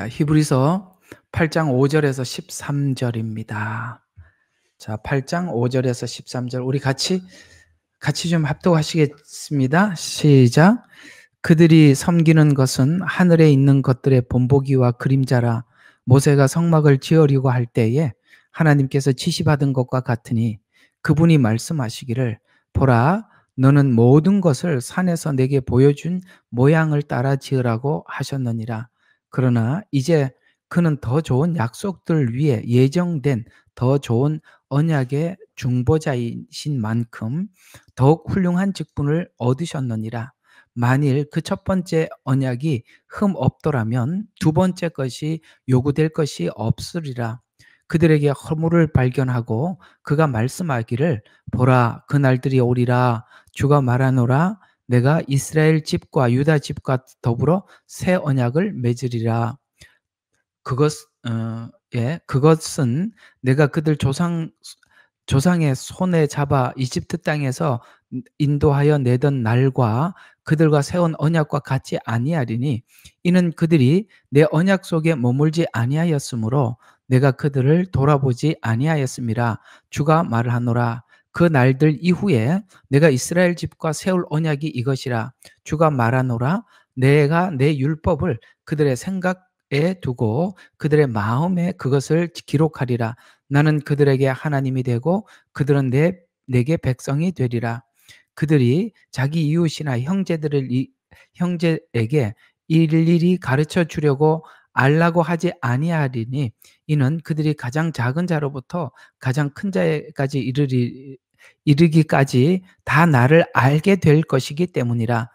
자, 히브리서 8장 5절에서 13절입니다. 자, 8장 5절에서 13절 우리 같이 좀 합독하시겠습니다. 시작. 그들이 섬기는 것은 하늘에 있는 것들의 본보기와 그림자라. 모세가 성막을 지으려고 할 때에 하나님께서 지시받은 것과 같으니 그분이 말씀하시기를 보라, 너는 모든 것을 산에서 내게 보여준 모양을 따라 지으라고 하셨느니라. 그러나 이제 그는 더 좋은 약속들 위에 예정된 더 좋은 언약의 중보자이신 만큼 더욱 훌륭한 직분을 얻으셨느니라. 만일 그 첫 번째 언약이 흠 없더라면 두 번째 것이 요구될 것이 없으리라. 그들에게 허물을 발견하고 그가 말씀하기를 보라, 그 날들이 오리라. 주가 말하노라. 내가 이스라엘 집과 유다 집과 더불어 새 언약을 맺으리라. 그것은 내가 그들 조상의 손에 잡아 이집트 땅에서 인도하여 내던 날과 그들과 세운 언약과 같지 아니하리니 이는 그들이 내 언약 속에 머물지 아니하였으므로 내가 그들을 돌아보지 아니하였음이라. 주가 말하노라. 그 날들 이후에 내가 이스라엘 집과 세울 언약이 이것이라. 주가 말하노라. 내가 내 율법을 그들의 생각에 두고 그들의 마음에 그것을 기록하리라. 나는 그들에게 하나님이 되고 그들은 내게 백성이 되리라. 그들이 자기 이웃이나 형제에게 일일이 가르쳐 주려고 알라고 하지 아니하리니 이는 그들이 가장 작은 자로부터 가장 큰 자에까지 이르기까지 다 나를 알게 될 것이기 때문이라.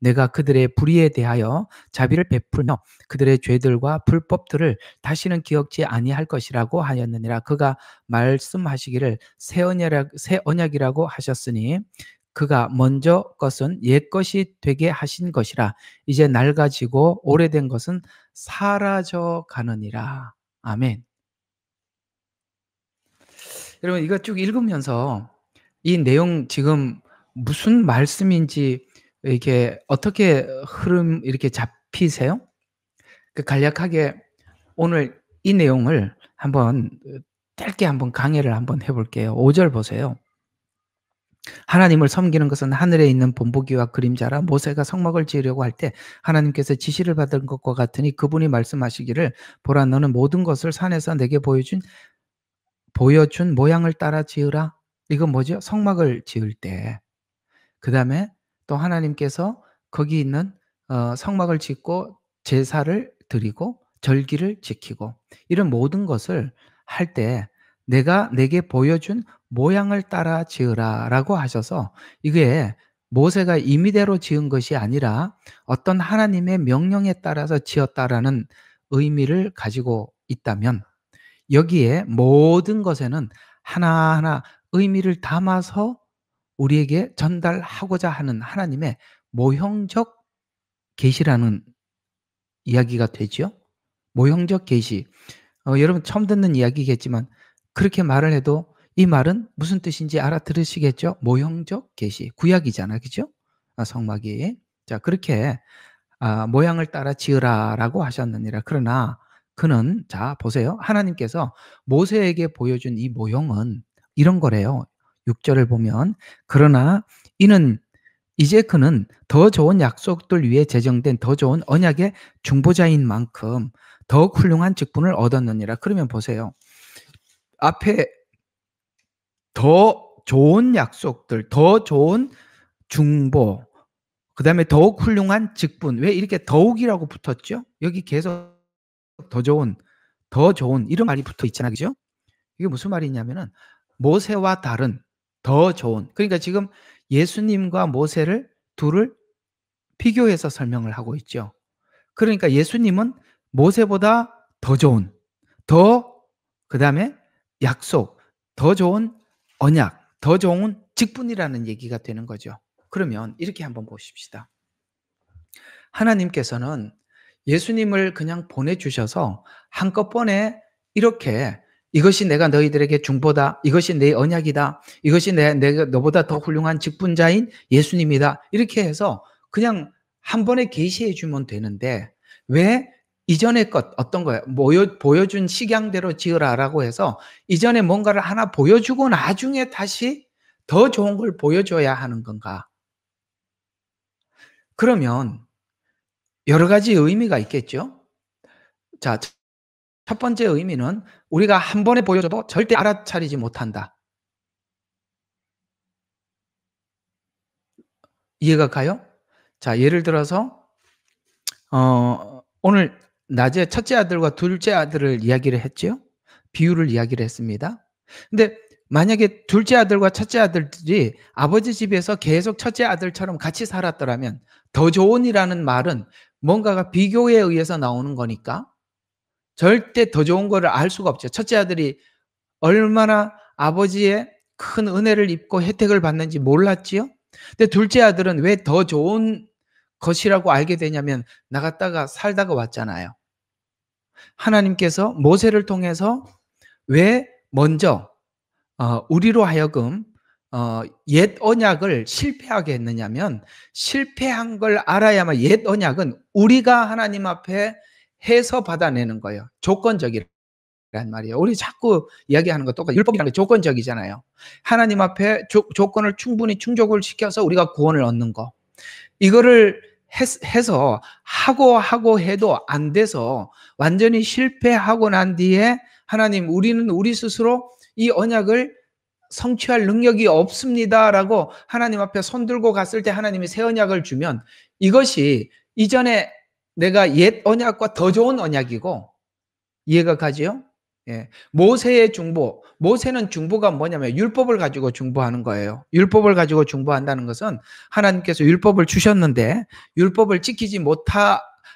내가 그들의 불의에 대하여 자비를 베풀며 그들의 죄들과 불법들을 다시는 기억지 아니할 것이라고 하였느니라. 그가 말씀하시기를 새 언약이라고 하셨으니 그가 먼저 것은 옛 것이 되게 하신 것이라. 이제 낡아지고 오래된 것은 사라져 가느니라. 아멘. 여러분 이거 쭉 읽으면서 이 내용 지금 무슨 말씀인지 이렇게 어떻게 흐름 이렇게 잡히세요? 간략하게 오늘 이 내용을 한번 짧게 한번 강해를 한번 해볼게요. 5절 보세요. 하나님을 섬기는 것은 하늘에 있는 본보기와 그림자라. 모세가 성막을 지으려고 할 때 하나님께서 지시를 받은 것과 같으니 그분이 말씀하시기를 보라, 너는 모든 것을 산에서 내게 보여준 모양을 따라 지으라. 이건 뭐죠? 성막을 지을 때. 그 다음에 또 하나님께서 거기 있는 성막을 짓고 제사를 드리고 절기를 지키고 이런 모든 것을 할 때 내가 내게 보여준 모양을 따라 지으라 라고 하셔서 이게 모세가 임의대로 지은 것이 아니라 어떤 하나님의 명령에 따라서 지었다라는 의미를 가지고 있다면 여기에 모든 것에는 하나하나 의미를 담아서 우리에게 전달하고자 하는 하나님의 모형적 계시라는 이야기가 되죠. 모형적 계시. 여러분 처음 듣는 이야기겠지만 그렇게 말을 해도 이 말은 무슨 뜻인지 알아들으시겠죠? 모형적 계시. 구약이잖아. 그죠? 성막이. 자, 그렇게 모양을 따라 지으라라고 하셨느니라. 그러나 그는 자 보세요. 하나님께서 모세에게 보여준 이 모형은 이런 거래요. 6절을 보면 그러나 이제 그는 더 좋은 약속들 위에 제정된 더 좋은 언약의 중보자인 만큼 더욱 훌륭한 직분을 얻었느니라. 그러면 보세요. 앞에 더 좋은 약속들, 더 좋은 중보, 그 다음에 더욱 훌륭한 직분. 왜 이렇게 더욱이라고 붙었죠? 여기 계속 더 좋은 이런 말이 붙어 있잖아. 그죠? 이게 무슨 말이냐면은 모세와 다른 더 좋은. 그러니까 지금 예수님과 모세를 둘을 비교해서 설명을 하고 있죠. 그러니까 예수님은 모세보다 더 좋은, 그다음에 약속, 더 좋은 언약, 더 좋은 직분이라는 얘기가 되는 거죠. 그러면 이렇게 한번 보십시다. 하나님께서는 예수님을 그냥 보내주셔서 한꺼번에 이렇게 이것이 내가 너희들에게 중보다, 이것이 내 언약이다, 이것이 내가 너보다 더 훌륭한 직분자인 예수님이다, 이렇게 해서 그냥 한 번에 계시해 주면 되는데 왜 이전의 것 어떤 거예요? 보여준 식양대로 지으라라고 해서 이전에 뭔가를 하나 보여주고 나중에 다시 더 좋은 걸 보여줘야 하는 건가? 그러면 여러 가지 의미가 있겠죠. 자, 첫 번째 의미는 우리가 한 번에 보여줘도 절대 알아차리지 못한다. 이해가 가요? 자, 예를 들어서 오늘 낮에 첫째 아들과 둘째 아들을 이야기를 했지요. 비유를 이야기를 했습니다. 근데 만약에 둘째 아들과 첫째 아들들이 아버지 집에서 계속 첫째 아들처럼 같이 살았더라면 더 좋은이라는 말은 뭔가가 비교에 의해서 나오는 거니까 절대 더 좋은 거를 알 수가 없죠. 첫째 아들이 얼마나 아버지의 큰 은혜를 입고 혜택을 받는지 몰랐지요. 근데 둘째 아들은 왜 더 좋은 것이라고 알게 되냐면 나갔다가 살다가 왔잖아요. 하나님께서 모세를 통해서 왜 먼저 우리로 하여금 옛 언약을 실패하게 했느냐면 실패한 걸 알아야만 옛 언약은 우리가 하나님 앞에 해서 받아내는 거예요. 조건적이란 말이에요. 우리 자꾸 이야기하는 거 똑같아요. 율법이라는 게 조건적이잖아요. 하나님 앞에 조건을 충분히 충족을 시켜서 우리가 구원을 얻는 거. 이거를 해서 하고 해도 안 돼서 완전히 실패하고 난 뒤에 하나님 우리는 우리 스스로 이 언약을 성취할 능력이 없습니다라고 하나님 앞에 손들고 갔을 때 하나님이 새 언약을 주면 이것이 이전에 내가 옛 언약과 더 좋은 언약이고 이해가 가지요? 예. 모세의 중보. 모세는 중보가 뭐냐면 율법을 가지고 중보하는 거예요. 율법을 가지고 중보한다는 것은 하나님께서 율법을 주셨는데 율법을 지키지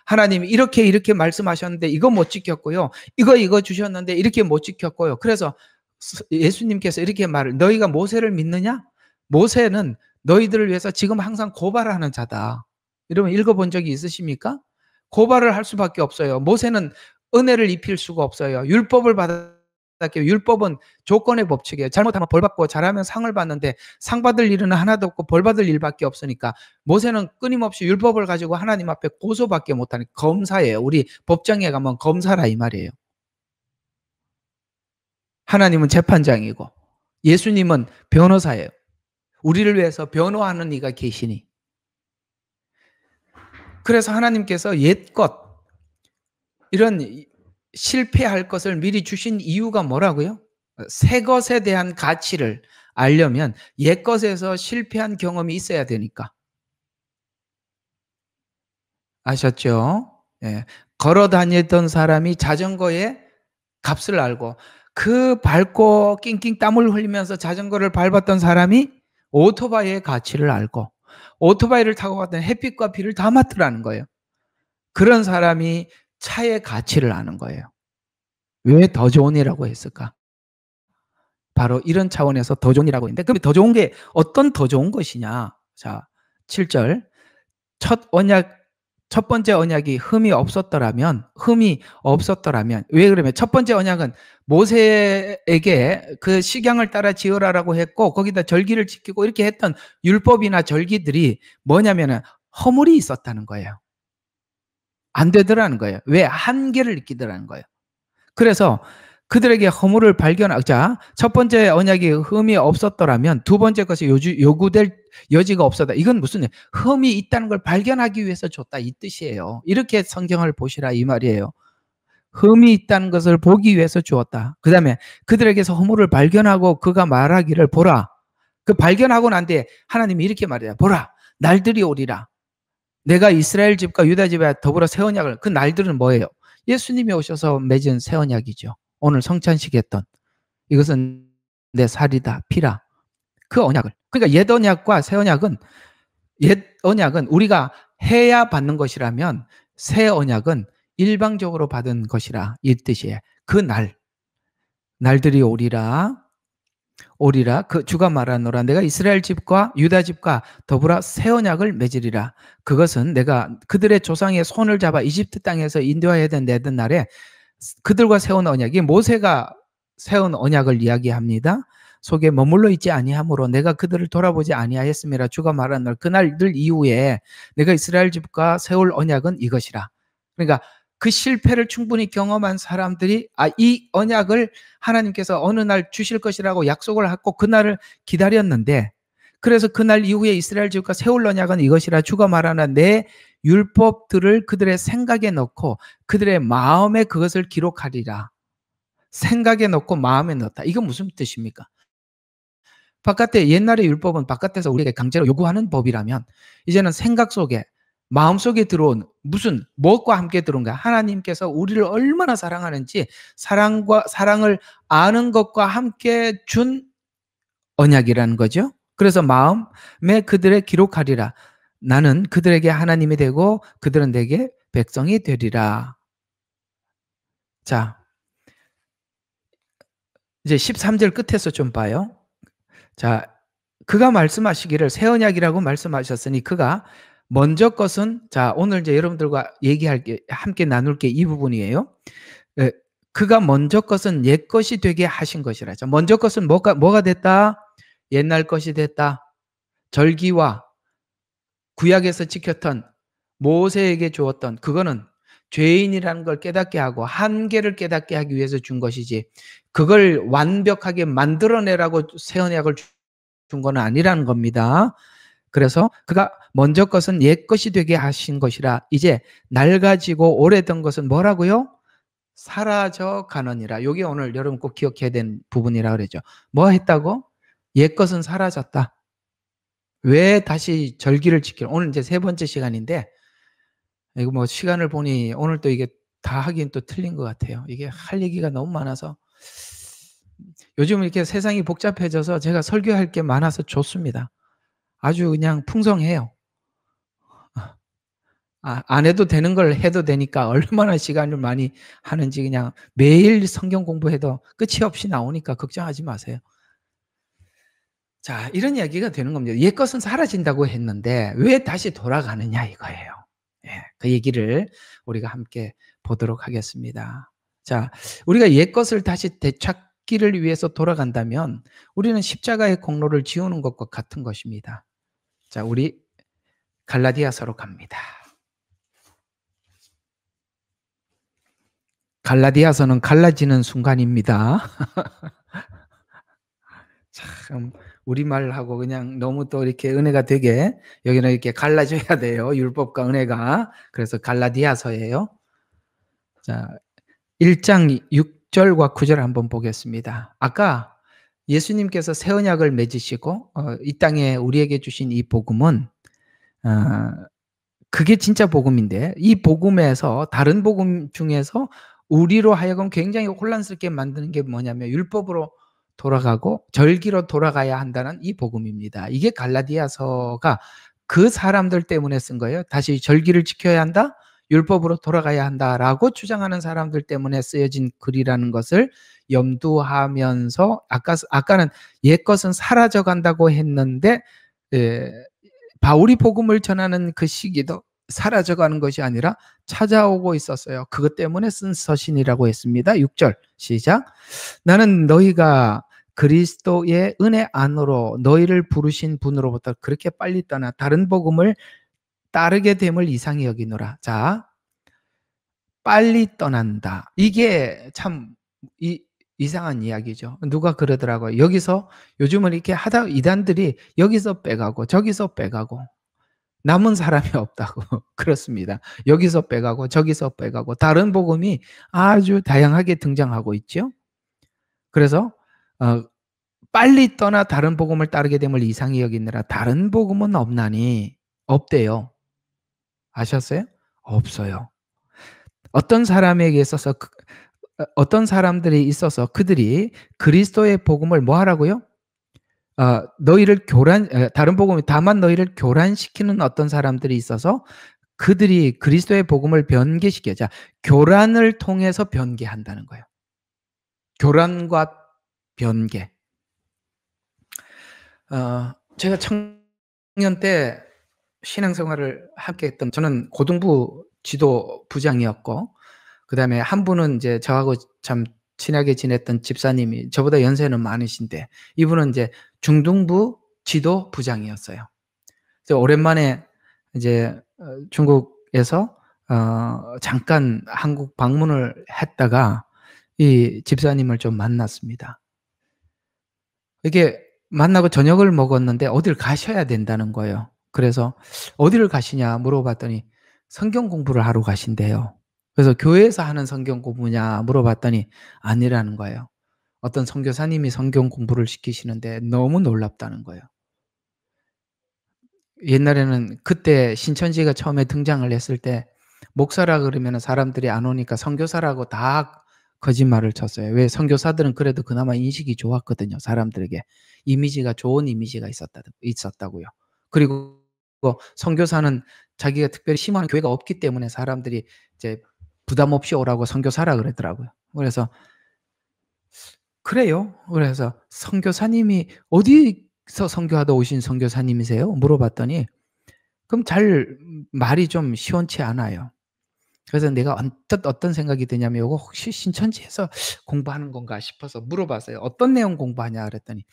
하나님이 이렇게 말씀하셨는데 이거 못 지켰고요. 이거 주셨는데 이렇게 못 지켰고요. 그래서 예수님께서 이렇게 너희가 모세를 믿느냐? 모세는 너희들을 위해서 지금 항상 고발하는 자다. 여러분 읽어본 적이 있으십니까? 고발을 할 수밖에 없어요. 모세는 은혜를 입힐 수가 없어요. 율법을 받았기에 율법은 조건의 법칙이에요. 잘못하면 벌 받고 잘하면 상을 받는데 상 받을 일은 하나도 없고 벌 받을 일밖에 없으니까 모세는 끊임없이 율법을 가지고 하나님 앞에 고소밖에 못하는 검사예요. 우리 법정에 가면 검사라 이 말이에요. 하나님은 재판장이고 예수님은 변호사예요. 우리를 위해서 변호하는 이가 계시니. 그래서 하나님께서 옛것 이런 실패할 것을 미리 주신 이유가 뭐라고요? 새 것에 대한 가치를 알려면 옛 것에서 실패한 경험이 있어야 되니까. 아셨죠? 예. 걸어 다니던 사람이 자전거의 값을 알고 그 밟고 낑낑 땀을 흘리면서 자전거를 밟았던 사람이 오토바이의 가치를 알고 오토바이를 타고 갔던 햇빛과 비를 다 맡으라는 거예요. 그런 사람이 차의 가치를 아는 거예요. 왜 더 좋은이라고 했을까? 바로 이런 차원에서 더 좋은이라고 했는데 그럼 더 좋은 게 어떤 더 좋은 것이냐? 자, 7절. 첫 번째 언약이 흠이 없었더라면 왜 그러면 첫 번째 언약은 모세에게 그 식양을 따라 지으라라고 했고 거기다 절기를 지키고 이렇게 했던 율법이나 절기들이 뭐냐면은 허물이 있었다는 거예요. 안 되더라는 거예요. 왜? 한계를 느끼더라는 거예요. 그래서 그들에게 허물을 발견하자 첫 번째 언약이 흠이 없었더라면 두 번째 것이 요구될 여지가 없었다. 이건 무슨 흠이 있다는 걸 발견하기 위해서 줬다 이 뜻이에요. 이렇게 성경을 보시라 이 말이에요. 흠이 있다는 것을 보기 위해서 주었다. 그 다음에 그들에게서 허물을 발견하고 그가 말하기를 보라. 그 발견하고 난 뒤에 하나님이 이렇게 말해요. 보라 날들이 오리라. 내가 이스라엘 집과 유다 집에 더불어 새 언약을 그 날들은 뭐예요? 예수님이 오셔서 맺은 새 언약이죠. 오늘 성찬식 했던 이것은 내 살이다 피라 그 언약을 그러니까 옛 언약과 새 언약은 옛 언약은 우리가 해야 받는 것이라면 새 언약은 일방적으로 받은 것이라 이 뜻이에요. 그 날들이 오리라 그 주가 말하노라 내가 이스라엘 집과 유다 집과 더불어 새 언약을 맺으리라. 그것은 내가 그들의 조상의 손을 잡아 이집트 땅에서 인도하여 내던 날에 그들과 세운 언약이 모세가 세운 언약을 이야기합니다. 속에 머물러 있지 아니하므로 내가 그들을 돌아보지 아니하였음이라. 주가 말한 날 그날들 이후에 내가 이스라엘 집과 세울 언약은 이것이라. 그러니까 그 실패를 충분히 경험한 사람들이 이 언약을 하나님께서 어느 날 주실 것이라고 약속을 하고 그날을 기다렸는데, 그래서 그날 이후에 이스라엘 지국과 세울 언약은 이것이라 주가 말하나 내 율법들을 그들의 생각에 넣고 그들의 마음에 그것을 기록하리라. 생각에 넣고 마음에 넣다. 이건 무슨 뜻입니까? 바깥에 옛날의 율법은 바깥에서 우리에게 강제로 요구하는 법이라면, 이제는 생각 속에, 마음 속에 들어온, 무슨 무엇과 함께 들어온 거야? 하나님께서 우리를 얼마나 사랑하는지 사랑을 아는 것과 함께 준 언약이라는 거죠. 그래서 마음에 그들의 기록하리라. 나는 그들에게 하나님이 되고 그들은 내게 백성이 되리라. 자, 이제 13절 끝에서 좀 봐요. 자, 그가 말씀하시기를 새 언약이라고 말씀하셨으니 그가 먼저 것은, 자, 오늘 이제 여러분들과 얘기할 게, 함께 나눌 게 이 부분이에요. 그가 먼저 것은 옛 것이 되게 하신 것이라. 자, 먼저 것은 뭐가 됐다? 옛날 것이 됐다. 절기와 구약에서 지켰던, 모세에게 주었던 그거는 죄인이라는 걸 깨닫게 하고 한계를 깨닫게 하기 위해서 준 것이지, 그걸 완벽하게 만들어내라고 새 언약을 준 건 아니라는 겁니다. 그래서 그가 먼저 것은 옛 것이 되게 하신 것이라 이제 낡아지고 오래된 것은 뭐라고요? 사라져 가느니라. 이게 오늘 여러분 꼭 기억해야 되는 부분이라 그러죠. 뭐 했다고? 옛 것은 사라졌다. 왜 다시 절기를 지키려? 오늘 이제 세 번째 시간인데, 이거 뭐 시간을 보니 오늘 또 이게 다 하긴 또 틀린 것 같아요. 이게 할 얘기가 너무 많아서, 요즘 이렇게 세상이 복잡해져서 제가 설교할 게 많아서 좋습니다. 아주 그냥 풍성해요. 안 해도 되는 걸 해도 되니까 얼마나 시간을 많이 하는지, 그냥 매일 성경 공부해도 끝이 없이 나오니까 걱정하지 마세요. 자, 이런 이야기가 되는 겁니다. 옛 것은 사라진다고 했는데 왜 다시 돌아가느냐 이거예요. 예, 그 얘기를 우리가 함께 보도록 하겠습니다. 자, 우리가 옛 것을 다시 되찾기를 위해서 돌아간다면 우리는 십자가의 공로를 지우는 것과 같은 것입니다. 자, 우리 갈라디아서로 갑니다. 갈라디아서는 갈라지는 순간입니다. 참 우리말하고 그냥 너무 또 이렇게 은혜가 되게, 여기는 이렇게 갈라져야 돼요. 율법과 은혜가. 그래서 갈라디아서예요. 자, 1장 6절과 9절 한번 보겠습니다. 아까 예수님께서 새 언약을 맺으시고 이 땅에 우리에게 주신 이 복음은, 그게 진짜 복음인데, 이 복음에서 다른 복음 중에서 우리로 하여금 굉장히 혼란스럽게 만드는 게 뭐냐면 율법으로 돌아가고 절기로 돌아가야 한다는 이 복음입니다. 이게 갈라디아서가 그 사람들 때문에 쓴 거예요. 다시 절기를 지켜야 한다, 율법으로 돌아가야 한다라고 주장하는 사람들 때문에 쓰여진 글이라는 것을 염두하면서, 아까는 옛 것은 사라져 간다고 했는데, 바울이 복음을 전하는 그 시기도 사라져가는 것이 아니라 찾아오고 있었어요. 그것 때문에 쓴 서신이라고 했습니다. 6절 시작. 나는 너희가 그리스도의 은혜 안으로 너희를 부르신 분으로부터 그렇게 빨리 떠나 다른 복음을 따르게 됨을 이상히 여기노라. 자, 빨리 떠난다. 이게 참 이상한 이야기죠. 누가 그러더라고요. 여기서 요즘은 이렇게 하다 이단들이 여기서 빼가고 저기서 빼가고 남은 사람이 없다고 그렇습니다. 여기서 빼가고 저기서 빼가고 다른 복음이 아주 다양하게 등장하고 있죠. 그래서 빨리 떠나 다른 복음을 따르게 됨을 이상히 여기느라 다른 복음은 없나니, 없대요. 아셨어요? 없어요. 어떤 사람에게 있어서 어떤 사람들이 있어서 그들이 그리스도의 복음을 뭐 하라고요? 너희를 다른 복음이 다만 너희를 교란시키는 어떤 사람들이 있어서 그들이 그리스도의 복음을 변개시켜. 자, 교란을 통해서 변개한다는 거예요. 교란과 변개. 제가 청년 때 신앙생활을 함께 했던, 저는 고등부 지도 부장이었고, 그 다음에 한 분은 이제 저하고 참 친하게 지냈던 집사님이, 저보다 연세는 많으신데, 이분은 이제 중등부 지도 부장이었어요. 그래서 오랜만에 이제 중국에서 잠깐 한국 방문을 했다가 이 집사님을 좀 만났습니다. 이게 만나고 저녁을 먹었는데 어딜 가셔야 된다는 거예요. 그래서 "어디를 가시냐?" 물어봤더니 성경 공부를 하러 가신대요. 그래서 "교회에서 하는 성경 공부냐?" 물어봤더니 아니라는 거예요. 어떤 선교사님이 성경 공부를 시키시는데 너무 놀랍다는 거예요. 옛날에는 그때 신천지가 처음에 등장을 했을 때 목사라 그러면은 사람들이 안 오니까 선교사라고 다 거짓말을 쳤어요. 왜 선교사들은 그래도 그나마 인식이 좋았거든요, 사람들에게. 이미지가 좋은 이미지가 있었다고요. 그리고 선교사는 자기가 특별히 심한 교회가 없기 때문에 사람들이 이제 부담 없이 오라고 선교사라 그러더라고요. 그래서 "그래요?" 그래서 "선교사님이 어디서 선교하다 오신 선교사님이세요?" 물어봤더니 그럼 말이 좀 시원치 않아요. 그래서 내가 언뜻 어떤 생각이 드냐면 '요거 혹시 신천지에서 공부하는 건가?' 싶어서 물어봤어요. "어떤 내용 공부하냐?" 그랬더니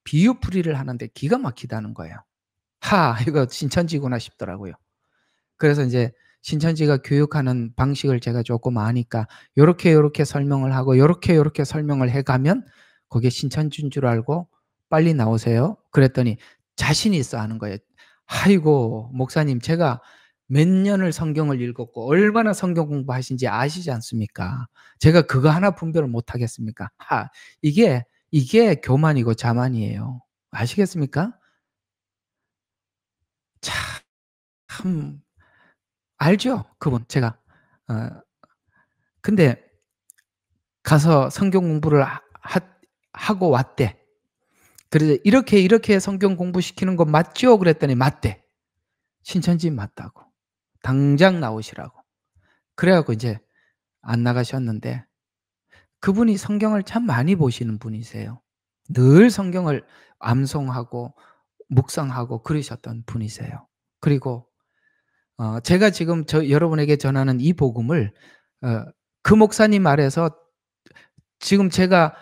비유풀이를 하는데 기가 막히다는 거예요. '하 이거 신천지구나.' 싶더라고요. 그래서 인제 신천지가 교육하는 방식을 제가 쪼끔 아니까 요렇게, 요렇게 설명을 하고 요렇게, 요렇게 설명을 해 가면 그게 신천지인 줄 알고 "빨리 나오세요." 그랬더니 자신 있어 하는 거예요. 아이고 목사님 제가 몇 년을 성경을 읽었고 얼마나 성경 공부하신지 아시지 않습니까? 제가 그거 하나 분별을 못 하겠습니까? 이게 교만이고 자만이에요. 아시겠습니까? 참 알죠? 그분 제가. 어 근데 가서 성경 공부를 하고 왔대. 그래서 "이렇게, 이렇게 성경 공부시키는 거 맞죠?" 그랬더니 맞대. 신천지 맞다고. 당장 나오시라고. 그래 갖고 인제 안 나가셨는데 그분이 성경을 참 많이 보시는 분이세요. 늘 성경을 암송하고 묵상하고 그러셨던 분이세요. 그리고 제가 지금 여러분에게 전하는 이 복음을 어 그 목사님 말에서 지금 제가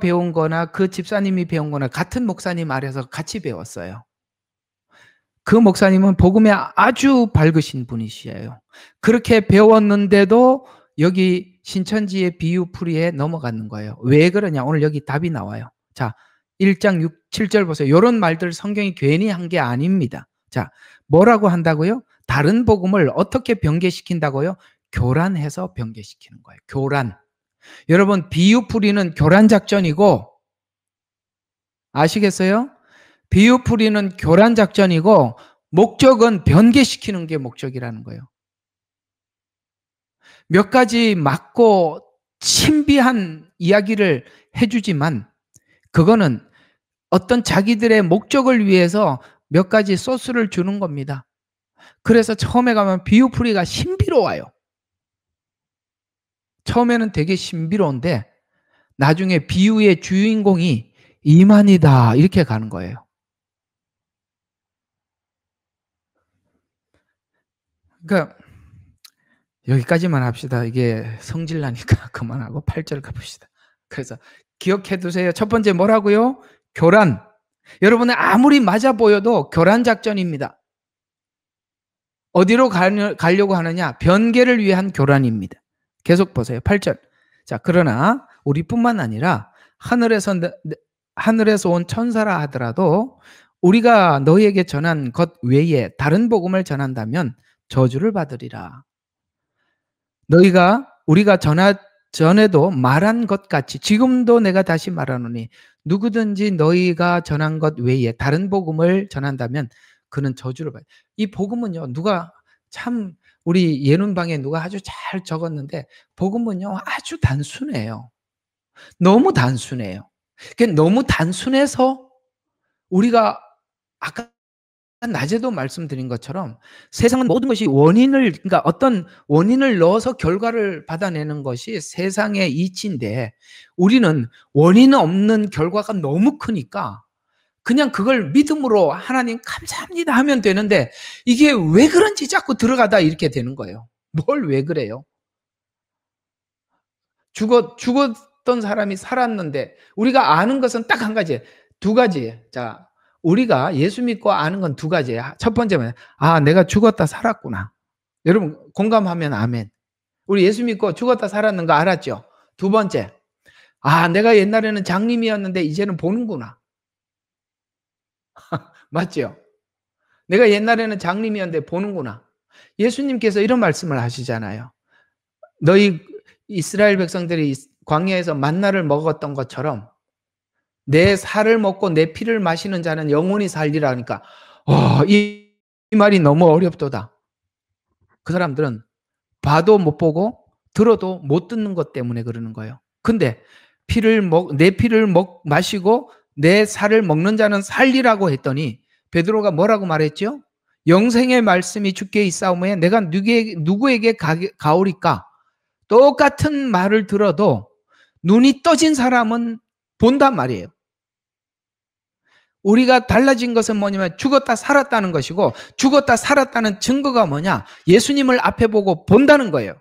배운 거나 그 집사님이 배운 거나 같은 목사님 아래서 같이 배웠어요. 그 목사님은 복음에 아주 밝으신 분이시에요. 그렇게 배웠는데도 여기 신천지의 비유풀이에 넘어가는 거예요. 왜 그러냐? 오늘 여기 답이 나와요. 자, 1장 6, 7절 보세요. 요런 말들 성경이 괜히 한 게 아닙니다. 자, 뭐라고 한다고요? 다른 복음을 어떻게 변개시킨다고요? 교란해서 변개시키는 거예요. 교란. 여러분 비유풀이는 교란 작전이고 아시겠어요? 비유풀이는 교란 작전이고 목적은 변개시키는 게 목적이라는 거예요. 몇 가지 맞고 신비한 이야기를 해 주지만 그거는 어떤 자기들의 목적을 위해서 몇 가지 소스를 주는 겁니다. 그래서 처음에 가면 비유풀이가 신비로워요. 처음에는 되게 신비로운데 나중에 비유의 주인공이 이만이다 이렇게 가는 거예요. 그러니까 여기까지만 합시다. 이게 성질 나니까 그만하고 8절 가봅시다. 그래서 기억해 두세요. 첫 번째 뭐라고요? 교란. 여러분은 아무리 맞아 보여도 교란 작전입니다. 어디로 가려고 하느냐? 변개를 위한 교란입니다. 계속 보세요. 8 절. 자, 그러나 우리뿐만 아니라 하늘에서 온 천사라 하더라도 우리가 너희에게 전한 것 외에 다른 복음을 전한다면 저주를 받으리라. 우리가 전에도 말한 것 같이 지금도 내가 다시 말하노니 누구든지 너희가 전한 것 외에 다른 복음을 전한다면 그는 저주를 받. 이 복음은요. 누가 참 우리 예문방에 누가 아주 잘 적었는데 복음은요. 아주 단순해요. 너무 단순해요. 너무 단순해서 우리가 아까 낮에도 말씀드린 것처럼 세상은 모든 것이 그러니까 어떤 원인을 넣어서 결과를 받아내는 것이 세상의 이치인데 우리는 원인 없는 결과가 너무 크니까 그냥 그걸 믿음으로 '하나님 감사합니다.' 하면 되는데 이게 왜 그런지 자꾸 들어가다 이렇게 되는 거예요. 뭘 왜 그래요? 죽었던 사람이 살았는데 우리가 아는 것은 딱 한 가지예요. 두 가지. 자, 우리가 예수 믿고 아는 건 두 가지예요. 첫 번째는 '아 내가 죽었다 살았구나.' 여러분 공감하면 아멘. 우리 예수 믿고 죽었다 살았는 거 알았죠? 두 번째, 아, 내가 옛날에는 장님이었는데 이제는 보는구나. 맞죠? 내가 옛날에는 장님이었는데 보는구나. 예수님께서 이런 말씀을 하시잖아요. 너희 이스라엘 백성들이 광야에서 만나를 먹었던 것처럼 내 살을 먹고 내 피를 마시는 자는 영원히 살리라 하니까 이 말이 너무 어렵도다. 그 사람들은 봐도 못 보고 들어도 못 듣는 것 때문에 그러는 거예요. 근데 내 피를 마시고 내 살을 먹는 자는 살리라고 했더니 베드로가 뭐라고 말했죠? 영생의 말씀이 주께 있사오매 내가 누구에게 가오리까? 똑같은 말을 들어도 눈이 떠진 사람은 본단 말이에요. 우리가 달라진 것은 뭐냐면 죽었다 살았다는 것이고, 죽었다 살았다는 증거가 뭐냐? 예수님을 앞에 보고 본다는 거예요.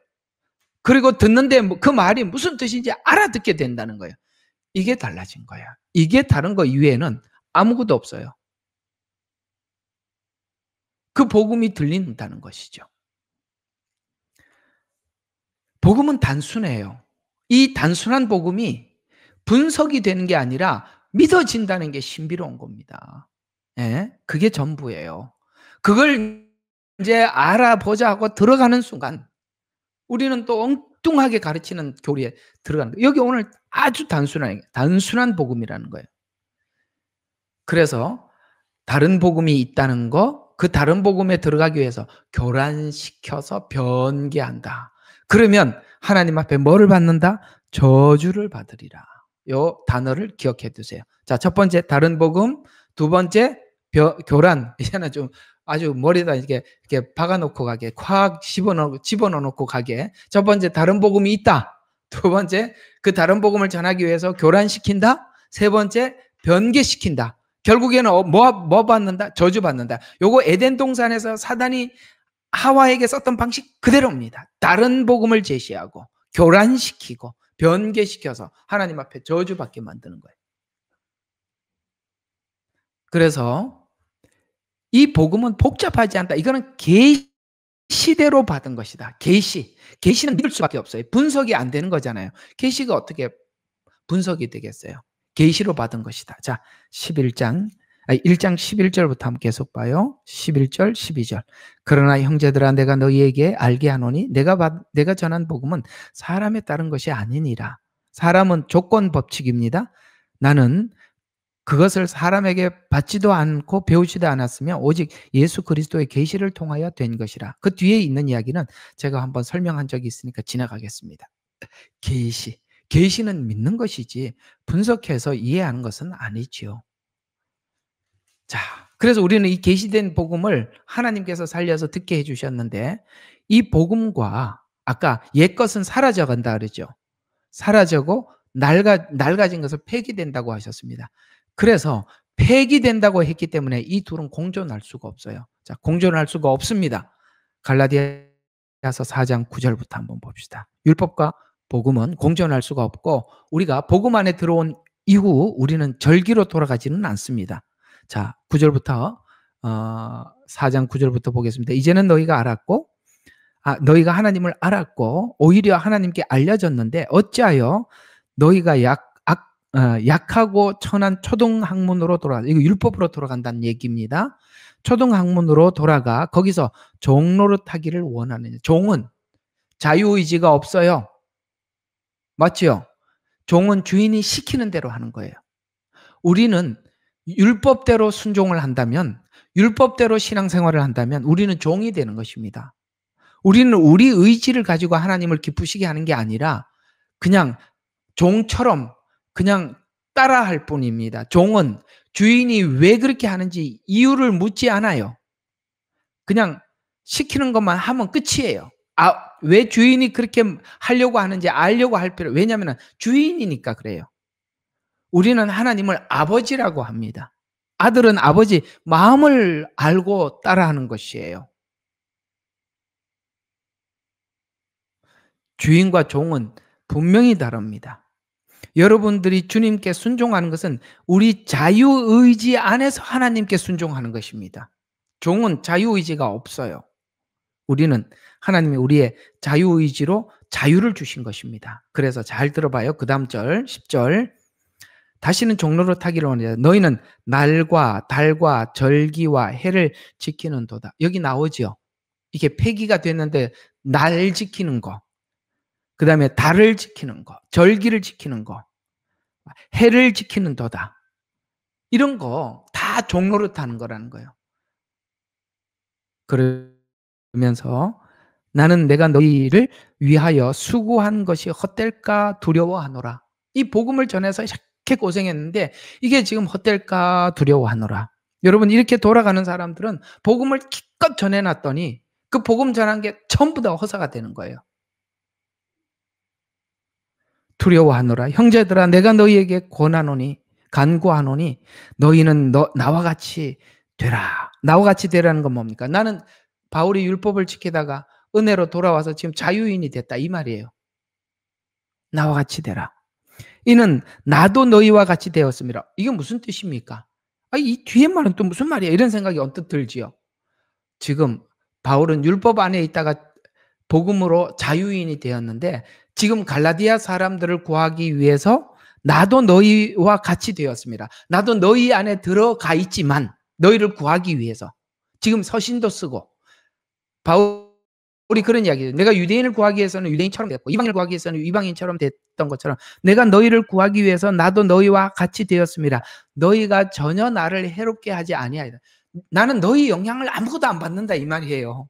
그리고 듣는데 그 말이 무슨 뜻인지 알아듣게 된다는 거예요. 이게 달라진 거야. 이게 다른 거 이외에는 아무것도 없어요. 그 복음이 들린다는 것이죠. 복음은 단순해요. 이 단순한 복음이 분석이 되는 게 아니라 믿어진다는 게 신비로운 겁니다. 예? 그게 전부예요. 그걸 이제 알아보자 하고 들어가는 순간 우리는 또 엉뚱하게 가르치는 교리에 들어가는 거예요. 여기 오늘 아주 단순한 복음이라는 거예요. 그래서 다른 복음이 있다는 거, 그 다른 복음에 들어가기 위해서 교란시켜서 변개한다. 그러면 하나님 앞에 뭐를 받는다? 저주를 받으리라. 요 단어를 기억해 두세요. 자, 첫 번째 다른 복음, 두 번째 교란. 이제는 좀 아주 머리에다 이렇게 박아놓고 가게, 콱 집어넣고 가게. 첫 번째 다른 복음이 있다. 두 번째 그 다른 복음을 전하기 위해서 교란시킨다. 세 번째 변개시킨다. 결국에는 뭐 받는다? 저주 받는다. 요거 에덴 동산에서 사단이 하와에게 썼던 방식 그대로입니다. 다른 복음을 제시하고 교란시키고 변개시켜서 하나님 앞에 저주받게 만드는 거예요. 그래서 이 복음은 복잡하지 않다. 이거는 계시대로 받은 것이다. 계시는 믿을 수밖에 없어요. 분석이 안 되는 거잖아요. 계시가 어떻게 분석이 되겠어요? 계시로 받은 것이다. 자, 1장 11절부터 한번 계속 봐요. 11절, 12절. 그러나 형제들아 내가 너희에게 알게 하노니 내가 전한 복음은 사람에 따른 것이 아니니라. 사람은 조건 법칙입니다. 나는 그것을 사람에게 받지도 않고 배우지도 않았으며 오직 예수 그리스도의 계시를 통하여 된 것이라. 그 뒤에 있는 이야기는 제가 한번 설명한 적이 있으니까 지나가겠습니다. 계시는 믿는 것이지 분석해서 이해하는 것은 아니지요. 자, 그래서 우리는 이 계시된 복음을 하나님께서 살려서 듣게 해주셨는데 이 복음과 아까 옛 것은 사라져간다 그러죠. 사라져고 낡아진 것은 폐기된다고 하셨습니다. 그래서 폐기된다고 했기 때문에 이 둘은 공존할 수가 없어요. 자, 공존할 수가 없습니다. 갈라디아서 4장 9절부터 한번 봅시다. 율법과 복음은 공존할 수가 없고 우리가 복음 안에 들어온 이후 우리는 절기로 돌아가지는 않습니다. 자, 9절부터 4장 9절부터 보겠습니다. 이제는 너희가 하나님을 오히려 하나님께 알려졌는데 어찌하여 너희가 약하고 천한 초등학문으로 돌아가. 이거 율법으로 돌아간다는 얘기입니다. 초등학문으로 돌아가 거기서 종노릇하기를 원하느냐. 종은 자유의지가 없어요. 맞죠? 종은 주인이 시키는 대로 하는 거예요. 우리는 율법대로 순종을 한다면, 율법대로 신앙생활을 한다면 우리는 종이 되는 것입니다. 우리는 우리 의지를 가지고 하나님을 기쁘시게 하는 게 아니라 그냥 종처럼 그냥 따라할 뿐입니다. 종은 주인이 왜 그렇게 하는지 이유를 묻지 않아요. 그냥 시키는 것만 하면 끝이에요. 왜 주인이 그렇게 하려고 하는지 알려고 할 필요. 왜냐하면 주인이니까 그래요. 우리는 하나님을 아버지라고 합니다. 아들은 아버지 마음을 알고 따라하는 것이에요. 주인과 종은 분명히 다릅니다. 여러분들이 주님께 순종하는 것은 우리 자유의지 안에서 하나님께 순종하는 것입니다. 종은 자유의지가 없어요. 우리는 하나님이 우리의 자유의지로 자유를 주신 것입니다. 그래서 잘 들어봐요. 그 다음 절 10절 다시는 종로로 타기를 원하냐 너희는 날과 달과 절기와 해를 지키는도다. 여기 나오죠. 이게 폐기가 됐는데 날 지키는 거, 그 다음에 달을 지키는 거, 절기를 지키는 거, 해를 지키는도다. 이런 거 다 종로로 타는 거라는 거예요. 그러면서 나는 내가 너희를 위하여 수고한 것이 헛될까 두려워하노라. 이 복음을 전해서 이렇게 고생했는데 이게 지금 헛될까 두려워하노라. 여러분 이렇게 돌아가는 사람들은 복음을 기껏 전해놨더니 그 복음 전한 게 전부 다 허사가 되는 거예요. 두려워하노라. 형제들아 내가 너희에게 권하노니 간구하노니 너희는 나와 같이 되라. 나와 같이 되라는 건 뭡니까? 나는 바울이 율법을 지키다가 은혜로 돌아와서 지금 자유인이 됐다 이 말이에요. 나와 같이 되라. 이는 나도 너희와 같이 되었습니다. 이게 무슨 뜻입니까? 이 뒤에 말은 또 무슨 말이야? 이런 생각이 언뜻 들지요. 지금 바울은 율법 안에 있다가 복음으로 자유인이 되었는데 지금 갈라디아 사람들을 구하기 위해서 나도 너희와 같이 되었습니다. 나도 너희 안에 들어가 있지만 너희를 구하기 위해서 지금 서신도 쓰고 바울이 그런 이야기예요. 내가 유대인을 구하기 위해서는 유대인처럼 됐고 이방인을 구하기 위해서는 이방인처럼 됐던 것처럼 내가 너희를 구하기 위해서 나도 너희와 같이 되었습니다. 너희가 전혀 나를 해롭게 하지 아니하리라. 나는 너희 영향을 아무것도 안 받는다 이 말이에요.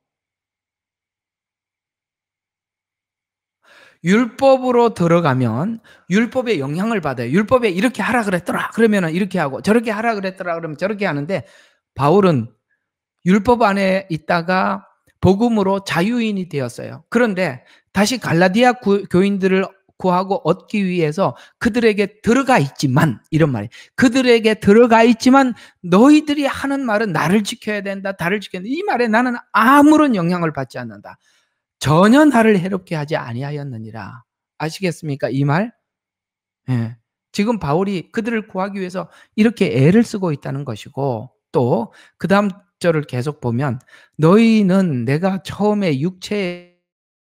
율법으로 들어가면 율법의 영향을 받아요. 율법에 이렇게 하라 그랬더라 그러면 이렇게 하고 저렇게 하라 그랬더라 그러면 저렇게 하는데 바울은 율법 안에 있다가 복음으로 자유인이 되었어요. 그런데 다시 갈라디아 교인들을 구하고 얻기 위해서 그들에게 들어가 있지만 이런 말이에요. 그들에게 들어가 있지만 너희들이 하는 말은 나를 지켜야 된다. 달을 지켜야 된다. 이 말에 나는 아무런 영향을 받지 않는다. 전혀 나를 해롭게 하지 아니하였느니라. 아시겠습니까? 이 말? 예. 지금 바울이 그들을 구하기 위해서 이렇게 애를 쓰고 있다는 것이고 또 그 다음 절을 계속 보면 너희는 내가 처음에 육체의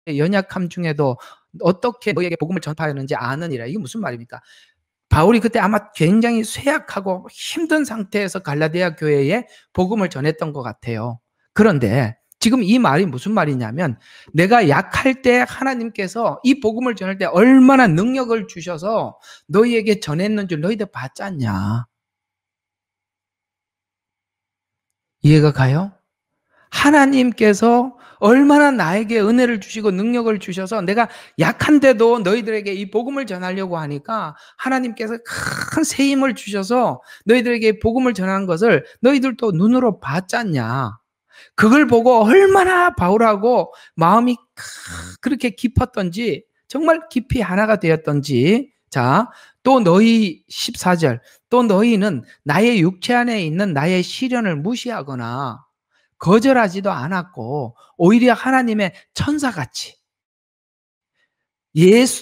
연약함 중에도 어떻게 너희에게 복음을 전파하였는지 아느니라. 이게 무슨 말입니까? 바울이 그때 아마 굉장히 쇠약하고 힘든 상태에서 갈라디아 교회에 복음을 전했던 것 같아요. 그런데 지금 이 말이 무슨 말이냐면 내가 약할 때 하나님께서 이 복음을 전할 때 얼마나 능력을 주셔서 너희에게 전했는 줄 너희들 봤지 않냐. 이해가 가요? 하나님께서 얼마나 나에게 은혜를 주시고 능력을 주셔서 내가 약한데도 너희들에게 이 복음을 전하려고 하니까 하나님께서 큰 새 힘을 주셔서 너희들에게 복음을 전하는 것을 너희들도 눈으로 봤잖냐. 그걸 보고 얼마나 바울하고 마음이 그렇게 깊었던지 정말 깊이 하나가 되었던지 자, 또 너희 14절 또 너희는 나의 육체 안에 있는 나의 시련을 무시하거나 거절하지도 않았고 오히려 하나님의 천사같이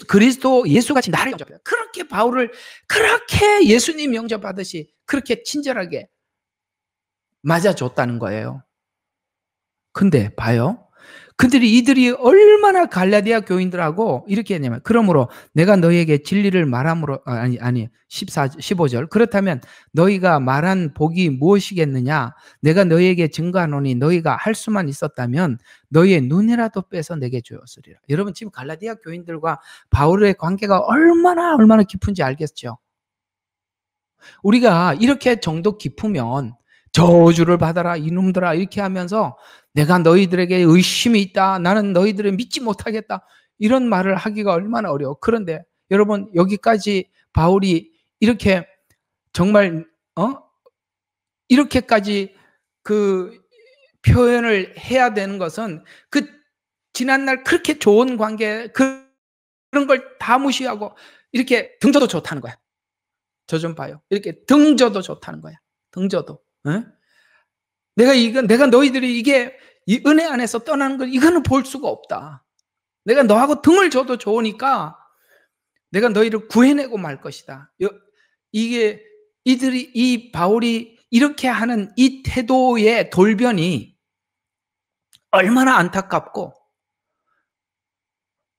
그리스도 예수같이 나를 영접해요. 그렇게 바울을 그렇게 예수님 영접하듯이 그렇게 친절하게 맞아줬다는 거예요. 근데 봐요. 이들이 얼마나 갈라디아 교인들하고 이렇게 했냐면 그러므로 내가 너희에게 진리를 말함으로 15절 그렇다면 너희가 말한 복이 무엇이겠느냐 내가 너희에게 증거하노니 너희가 할 수만 있었다면 너희의 눈이라도 빼서 내게 주었으리라. 여러분 지금 갈라디아 교인들과 바울의 관계가 얼마나 깊은지 알겠죠? 우리가 이렇게 정도 깊으면 저주를 받아라 이놈들아 이렇게 하면서 내가 너희들에게 의심이 있다 나는 너희들을 믿지 못하겠다 이런 말을 하기가 얼마나 어려워. 그런데 여러분 여기까지 바울이 이렇게 정말 이렇게까지 그 표현을 해야 되는 것은 그 지난날 그렇게 좋은 관계 그런 걸 다 무시하고 이렇게 등져도 좋다는 거야. 저 좀 봐요. 이렇게 등져도 좋다는 거야. 등져도. 내가 너희들이 이게 이 은혜 안에서 떠나는 걸 이거는 볼 수가 없다. 내가 너하고 등을 져도 좋으니까 내가 너희를 구해내고 말 것이다. 이게 이 바울이 이렇게 하는 이 태도의 돌변이 얼마나 안타깝고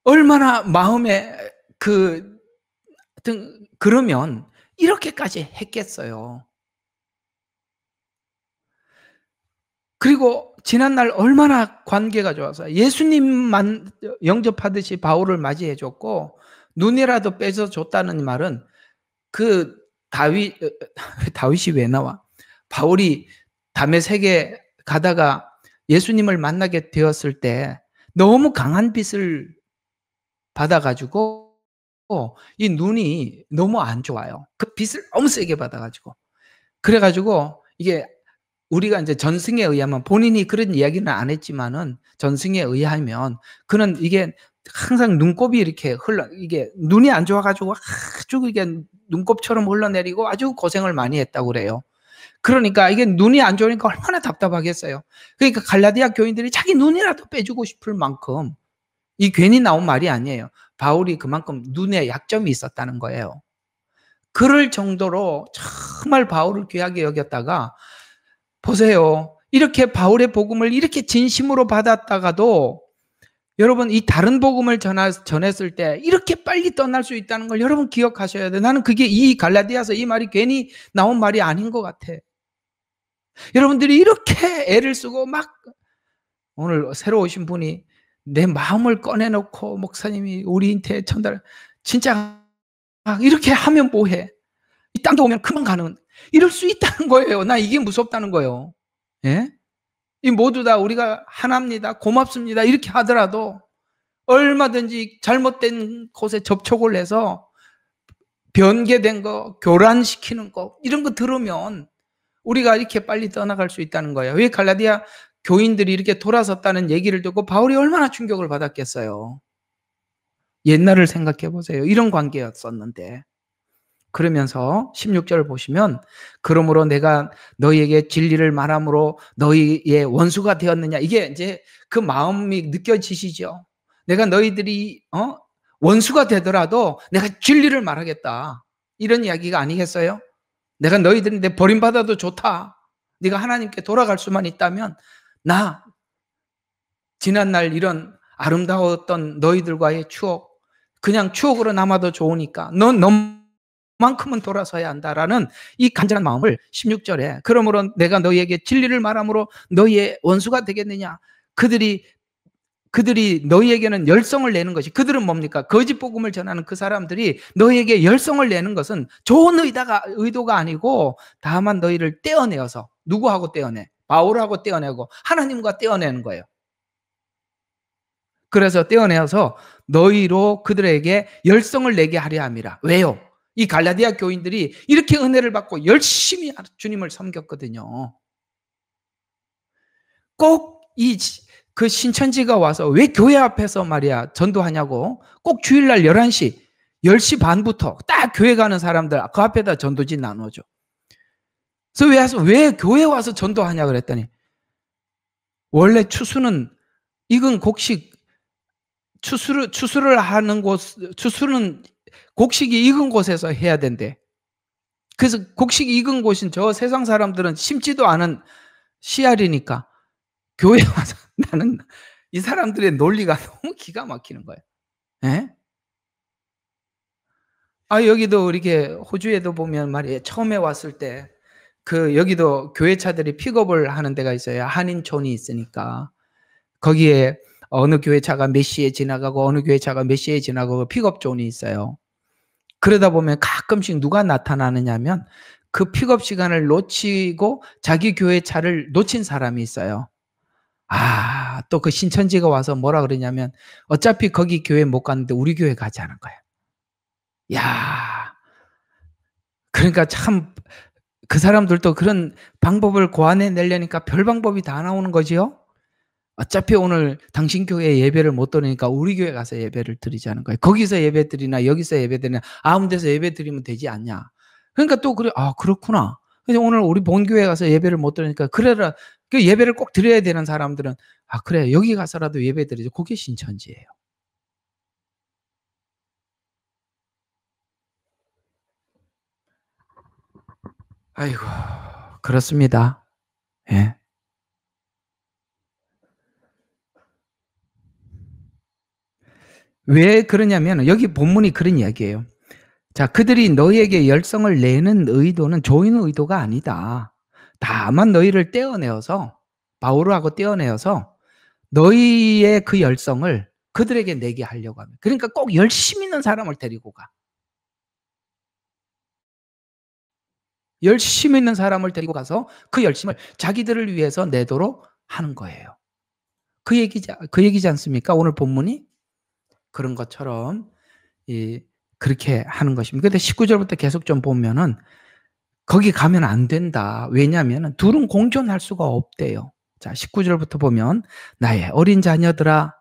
얼마나 마음에 그 그러면 이렇게까지 했겠어요. 그리고 지난날 얼마나 관계가 좋아서 예수님만 영접하듯이 바울을 맞이해 줬고 눈이라도 빼서 줬다는 말은 그 다윗이 왜 나와? 바울이 다메섹에 가다가 예수님을 만나게 되었을 때 너무 강한 빛을 받아 가지고 이 눈이 너무 안 좋아요. 그 빛을 너무 세게 받아 가지고. 그래 가지고 이게 우리가 인제 전승에 의하면 본인이 그런 이야기는 안 했지만은 전승에 의하면 그는 이게 항상 눈곱이 이렇게 이게 눈이 안 좋아 가지고 아주 이게 눈곱처럼 흘러내리고 아주 고생을 많이 했다고 그래요. 그러니까 이게 눈이 안 좋으니까 얼마나 답답하겠어요. 그러니까 갈라디아 교인들이 자기 눈이라도 빼주고 싶을 만큼 이 괜히 나온 말이 아니에요. 바울이 그만큼 눈에 약점이 있었다는 거예요. 그럴 정도로 정말 바울을 귀하게 여겼다가 보세요. 이렇게 바울의 복음을 이렇게 진심으로 받았다가도 여러분 이 다른 복음을 전했을 때 이렇게 빨리 떠날 수 있다는 걸 여러분 기억하셔야 돼요. 나는 그게 이 갈라디아서 이 말이 괜히 나온 말이 아닌 것 같아. 여러분들이 이렇게 애를 쓰고 막 오늘 새로 오신 분이 내 마음을 꺼내놓고 목사님이 우리한테 전달 진짜 이렇게 하면 뭐해? 이 땅도 오면 금방 가는 이럴 수 있다는 거예요. 나 이게 무섭다는 거예요. 예? 이 모두 다 우리가 하나입니다. 고맙습니다. 이렇게 하더라도 얼마든지 잘못된 곳에 접촉을 해서 변개된 거, 교란시키는 거 이런 거 들으면 우리가 이렇게 빨리 떠나갈 수 있다는 거예요. 왜 갈라디아 교인들이 이렇게 돌아섰다는 얘기를 듣고 바울이 얼마나 충격을 받았겠어요. 옛날을 생각해 보세요. 이런 관계였었는데. 그러면서 16절 보시면 그러므로 내가 너희에게 진리를 말함으로 너희의 원수가 되었느냐. 이게 이제 그 마음이 느껴지시죠. 내가 너희들이 원수가 되더라도 내가 진리를 말하겠다. 이런 이야기가 아니겠어요? 내가 너희들이 내 버림받아도 좋다. 네가 하나님께 돌아갈 수만 있다면 나 지난날 이런 아름다웠던 너희들과의 추억 그냥 추억으로 남아도 좋으니까 넌 너만큼은 돌아서야 한다라는 이 간절한 마음을 16절에 그러므로 내가 너희에게 진리를 말함으로 너희의 원수가 되겠느냐. 그들이 너희에게는 열성을 내는 것이 그들은 뭡니까? 거짓 복음을 전하는 그 사람들이 너희에게 열성을 내는 것은 좋은 의도가 아니고 다만 너희를 떼어내어서 누구하고 떼어내? 바울하고 떼어내고 하나님과 떼어내는 거예요. 그래서 떼어내어서 너희로 그들에게 열성을 내게 하려 함이라. 왜요? 이 갈라디아 교인들이 이렇게 은혜를 받고 열심히 주님을 섬겼거든요. 꼭 그 신천지가 와서 왜 교회 앞에서 말이야 전도하냐고 꼭 주일날 11시 10시 반부터 딱 교회 가는 사람들 그 앞에다 전도지 나누어줘. 그래서 왜 교회 와서 전도하냐 그랬더니 원래 추수는 익은 곡식 추수를 하는 추수는 곡식이 익은 곳에서 해야 된대. 그래서 곡식이 익은 곳인 저 세상 사람들은 심지도 않은 씨알이니까 교회 와서 나는 이 사람들의 논리가 너무 기가 막히는 거예요. 예? 여기도 이렇게 호주에도 보면 말이에요. 처음에 왔을 때 여기도 교회 차들이 픽업을 하는 데가 있어요. 한인촌이 있으니까. 거기에 어느 교회 차가 몇 시에 지나가고 어느 교회 차가 몇 시에 지나가고 픽업 존이 있어요. 그러다 보면 가끔씩 누가 나타나느냐면 그 픽업 시간을 놓치고 자기 교회 차를 놓친 사람이 있어요. 또 그 신천지가 와서 뭐라 그러냐면 어차피 거기 교회 못 갔는데 우리 교회 가자는 거예요. 야, 그러니까 참 그 사람들도 그런 방법을 고안해 내려니까 별 방법이 다 나오는 거지요. 어차피 오늘 당신 교회 예배를 못 드리니까 우리 교회 가서 예배를 드리자는 거예요. 거기서 예배 드리나 여기서 예배 드리나 아무 데서 예배 드리면 되지 않냐. 그러니까 또 그래 그렇구나. 그래서 오늘 우리 본교회 가서 예배를 못 드리니까 그래라 그 예배를 꼭 드려야 되는 사람들은 그래 여기 가서라도 예배 드리죠. 그게 신천지예요. 아이고 그렇습니다. 예. 왜 그러냐면 여기 본문이 그런 이야기예요. 자, 그들이 너희에게 열성을 내는 의도는 좋은 의도가 아니다. 다만 너희를 떼어내어서 바울하고 떼어내어서 너희의 그 열성을 그들에게 내게 하려고 합니다. 그러니까 꼭 열심 있는 사람을 데리고 가. 열심 있는 사람을 데리고 가서 그 열심을 자기들을 위해서 내도록 하는 거예요. 그 얘기지 않습니까? 오늘 본문이 그런 것처럼 그렇게 하는 것입니다. 근데 19절부터 계속 좀 보면은 거기 가면 안 된다. 왜냐하면 둘은 공존할 수가 없대요. 자, 19절부터 보면 나의 어린 자녀들아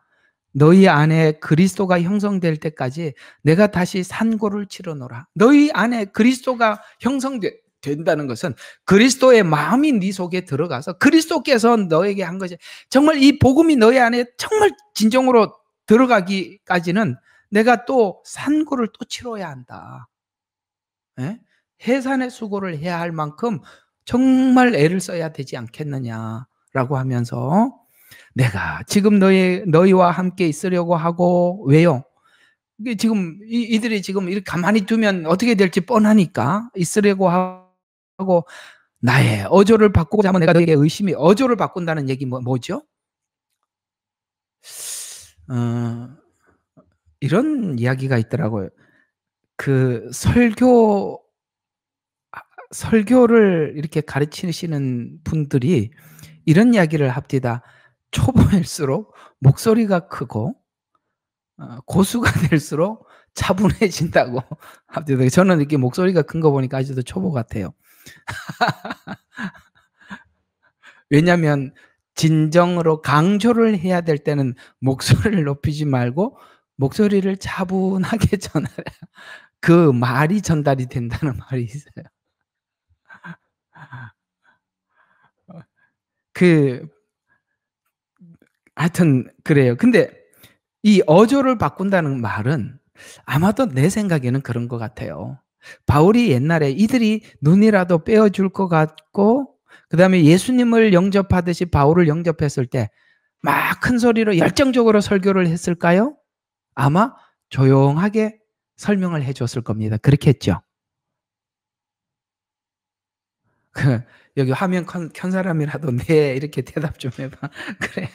너희 안에 그리스도가 형성될 때까지 내가 다시 산고를 치러노라. 너희 안에 그리스도가 된다는 것은 그리스도의 마음이 네 속에 들어가서 그리스도께서 너에게 한 것이 정말 이 복음이 너희 안에 정말 진정으로 들어가기까지는 내가 또 산고를 또 치러야 한다. 예? 해산의 수고를 해야 할 만큼 정말 애를 써야 되지 않겠느냐라고 하면서 내가 지금 너희와 함께 있으려고 하고 왜요? 이게 지금 이들이 지금 이렇게 가만히 두면 어떻게 될지 뻔하니까 있으려고 하고 나의 어조를 바꾸고자 하면 내가 너에게 의심이 어조를 바꾼다는 얘기 뭐죠? 이런 이야기가 있더라고요. 그 설교를 이렇게 가르치시는 분들이 이런 이야기를 합디다. 초보일수록 목소리가 크고 고수가 될수록 차분해진다고 합디다. 저는 이렇게 목소리가 큰 거 보니까 아직도 초보 같아요. 왜냐하면 진정으로 강조를 해야 될 때는 목소리를 높이지 말고 목소리를 차분하게 전하라. 그 말이 전달이 된다는 말이 있어요. 하여튼 그래요. 근데 이 어조를 바꾼다는 말은 아마도 내 생각에는 그런 것 같아요. 바울이 옛날에 이들이 눈이라도 빼어줄 것 같고 그다음에 예수님을 영접하듯이 바울을 영접했을 때 막 큰 소리로 열정적으로 설교를 했을까요? 아마 조용하게 설명을 해 줬을 겁니다. 그렇게 했죠. 여기 화면 켠 사람이라도 네 이렇게 대답 좀 해봐. 그래야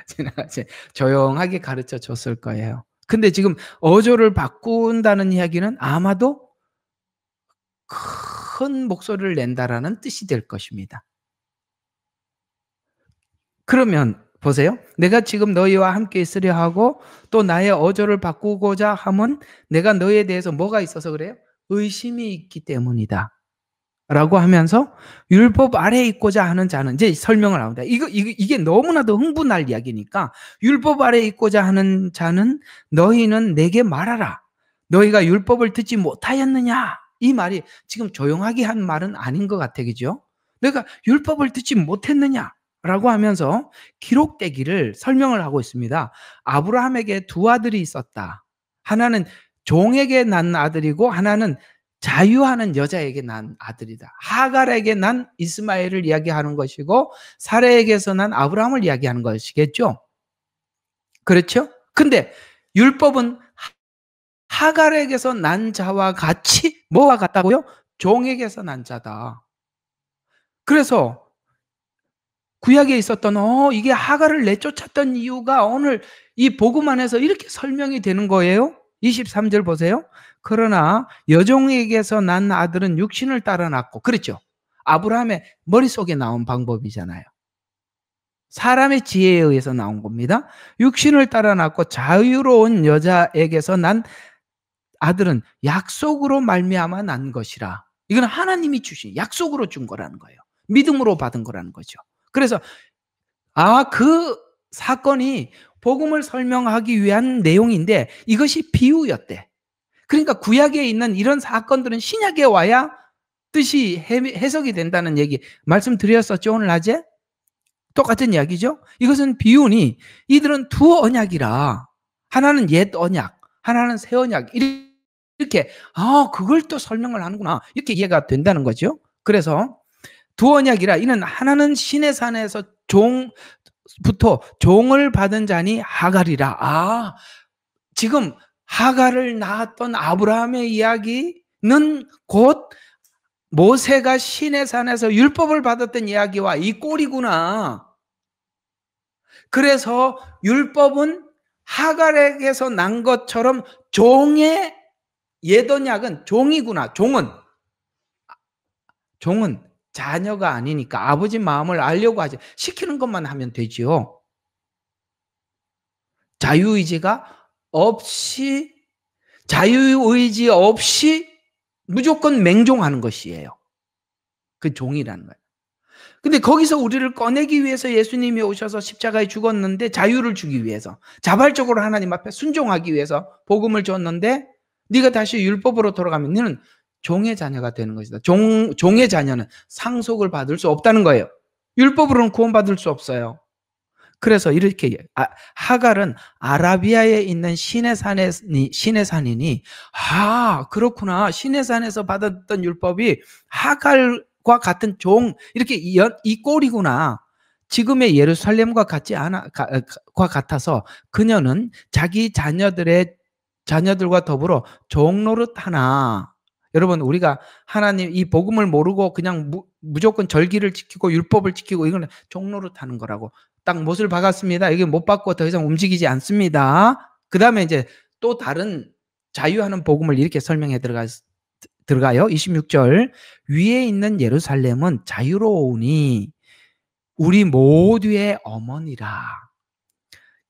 제가 조용하게 가르쳐 줬을 거예요. 근데 지금 어조를 바꾼다는 이야기는 아마도 큰 목소리를 낸다라는 뜻이 될 것입니다. 그러면 보세요. 내가 지금 너희와 함께 있으려 하고 또 나의 어조를 바꾸고자 함은 내가 너희에 대해서 뭐가 있어서 그래요? 의심이 있기 때문이다. 라고 하면서 율법 아래에 있고자 하는 자는 이제 설명을 합니다. 이게 너무나도 흥분할 이야기니까 율법 아래에 있고자 하는 자는 너희는 내게 말하라. 너희가 율법을 듣지 못하였느냐? 이 말이 지금 조용하게 한 말은 아닌 것 같아, 그죠? 내가 율법을 듣지 못했느냐? 라고 하면서 기록되기를 설명을 하고 있습니다. 아브라함에게 두 아들이 있었다. 하나는 종에게 난 아들이고 하나는 자유하는 여자에게 난 아들이다. 하갈에게 난 이스마엘을 이야기하는 것이고 사레에게서 난 아브라함을 이야기하는 것이겠죠. 그렇죠? 근데 율법은 하갈에게서 난 자와 같이 뭐와 같다고요? 종에게서 난 자다. 그래서 구약에 있었던 이게 하갈을 내쫓았던 이유가 오늘 이 복음 안에서 이렇게 설명이 되는 거예요. 23절 보세요. 그러나 여종에게서 난 아들은 육신을 따라 낳고 그랬죠. 아브라함의 머릿속에 나온 방법이잖아요. 사람의 지혜에 의해서 나온 겁니다. 육신을 따라 낳고 자유로운 여자에게서 난 아들은 약속으로 말미암아 난 것이라. 이건 하나님이 주신 약속으로 준 거라는 거예요. 믿음으로 받은 거라는 거죠. 그래서 그 사건이 복음을 설명하기 위한 내용인데 이것이 비유였대. 그러니까 구약에 있는 이런 사건들은 신약에 와야 뜻이 해석이 된다는 얘기 말씀드렸었죠, 오늘 낮에? 똑같은 이야기죠. 이것은 비유니 이들은 두 언약이라 하나는 옛 언약, 하나는 새 언약 이렇게 그걸 또 설명을 하는구나 이렇게 이해가 된다는 거죠. 그래서 두 언약이라 이는 하나는 신의 산에서 종부터 종을 받은 자니 하갈이라. 지금 하갈을 낳았던 아브라함의 이야기는 곧 모세가 시내산에서 율법을 받았던 이야기와 이 꼴이구나. 그래서 율법은 하갈에게서 난 것처럼 종의 예언약은 종이구나. 종은 자녀가 아니니까 아버지 마음을 알려고 하지. 시키는 것만 하면 되지요. 자유의지 없이 무조건 맹종하는 것이에요. 그 종이라는 거예요. 근데 거기서 우리를 꺼내기 위해서 예수님이 오셔서 십자가에 죽었는데, 자유를 주기 위해서, 자발적으로 하나님 앞에 순종하기 위해서 복음을 줬는데, 네가 다시 율법으로 돌아가면 너는 종의 자녀가 되는 것이다. 종의 자녀는 상속을 받을 수 없다는 거예요. 율법으로는 구원받을 수 없어요. 그래서 이렇게 하갈은 아라비아에 있는 시내산이니, 그렇구나, 시내산에서 받았던 율법이 하갈과 같은 종, 이렇게 이 꼴이구나. 지금의 예루살렘과 같아서 그녀는 자기 자녀들과 더불어 종노릇하나. 여러분, 우리가 하나님 이 복음을 모르고 그냥 무조건 절기를 지키고 율법을 지키고, 이거는 종노릇하는 거라고 딱 못을 박았습니다. 이게 못 박고 더 이상 움직이지 않습니다. 그 다음에 이제 또 다른 자유하는 복음을 이렇게 설명해 들어가요. 26절, 위에 있는 예루살렘은 자유로우니 우리 모두의 어머니라.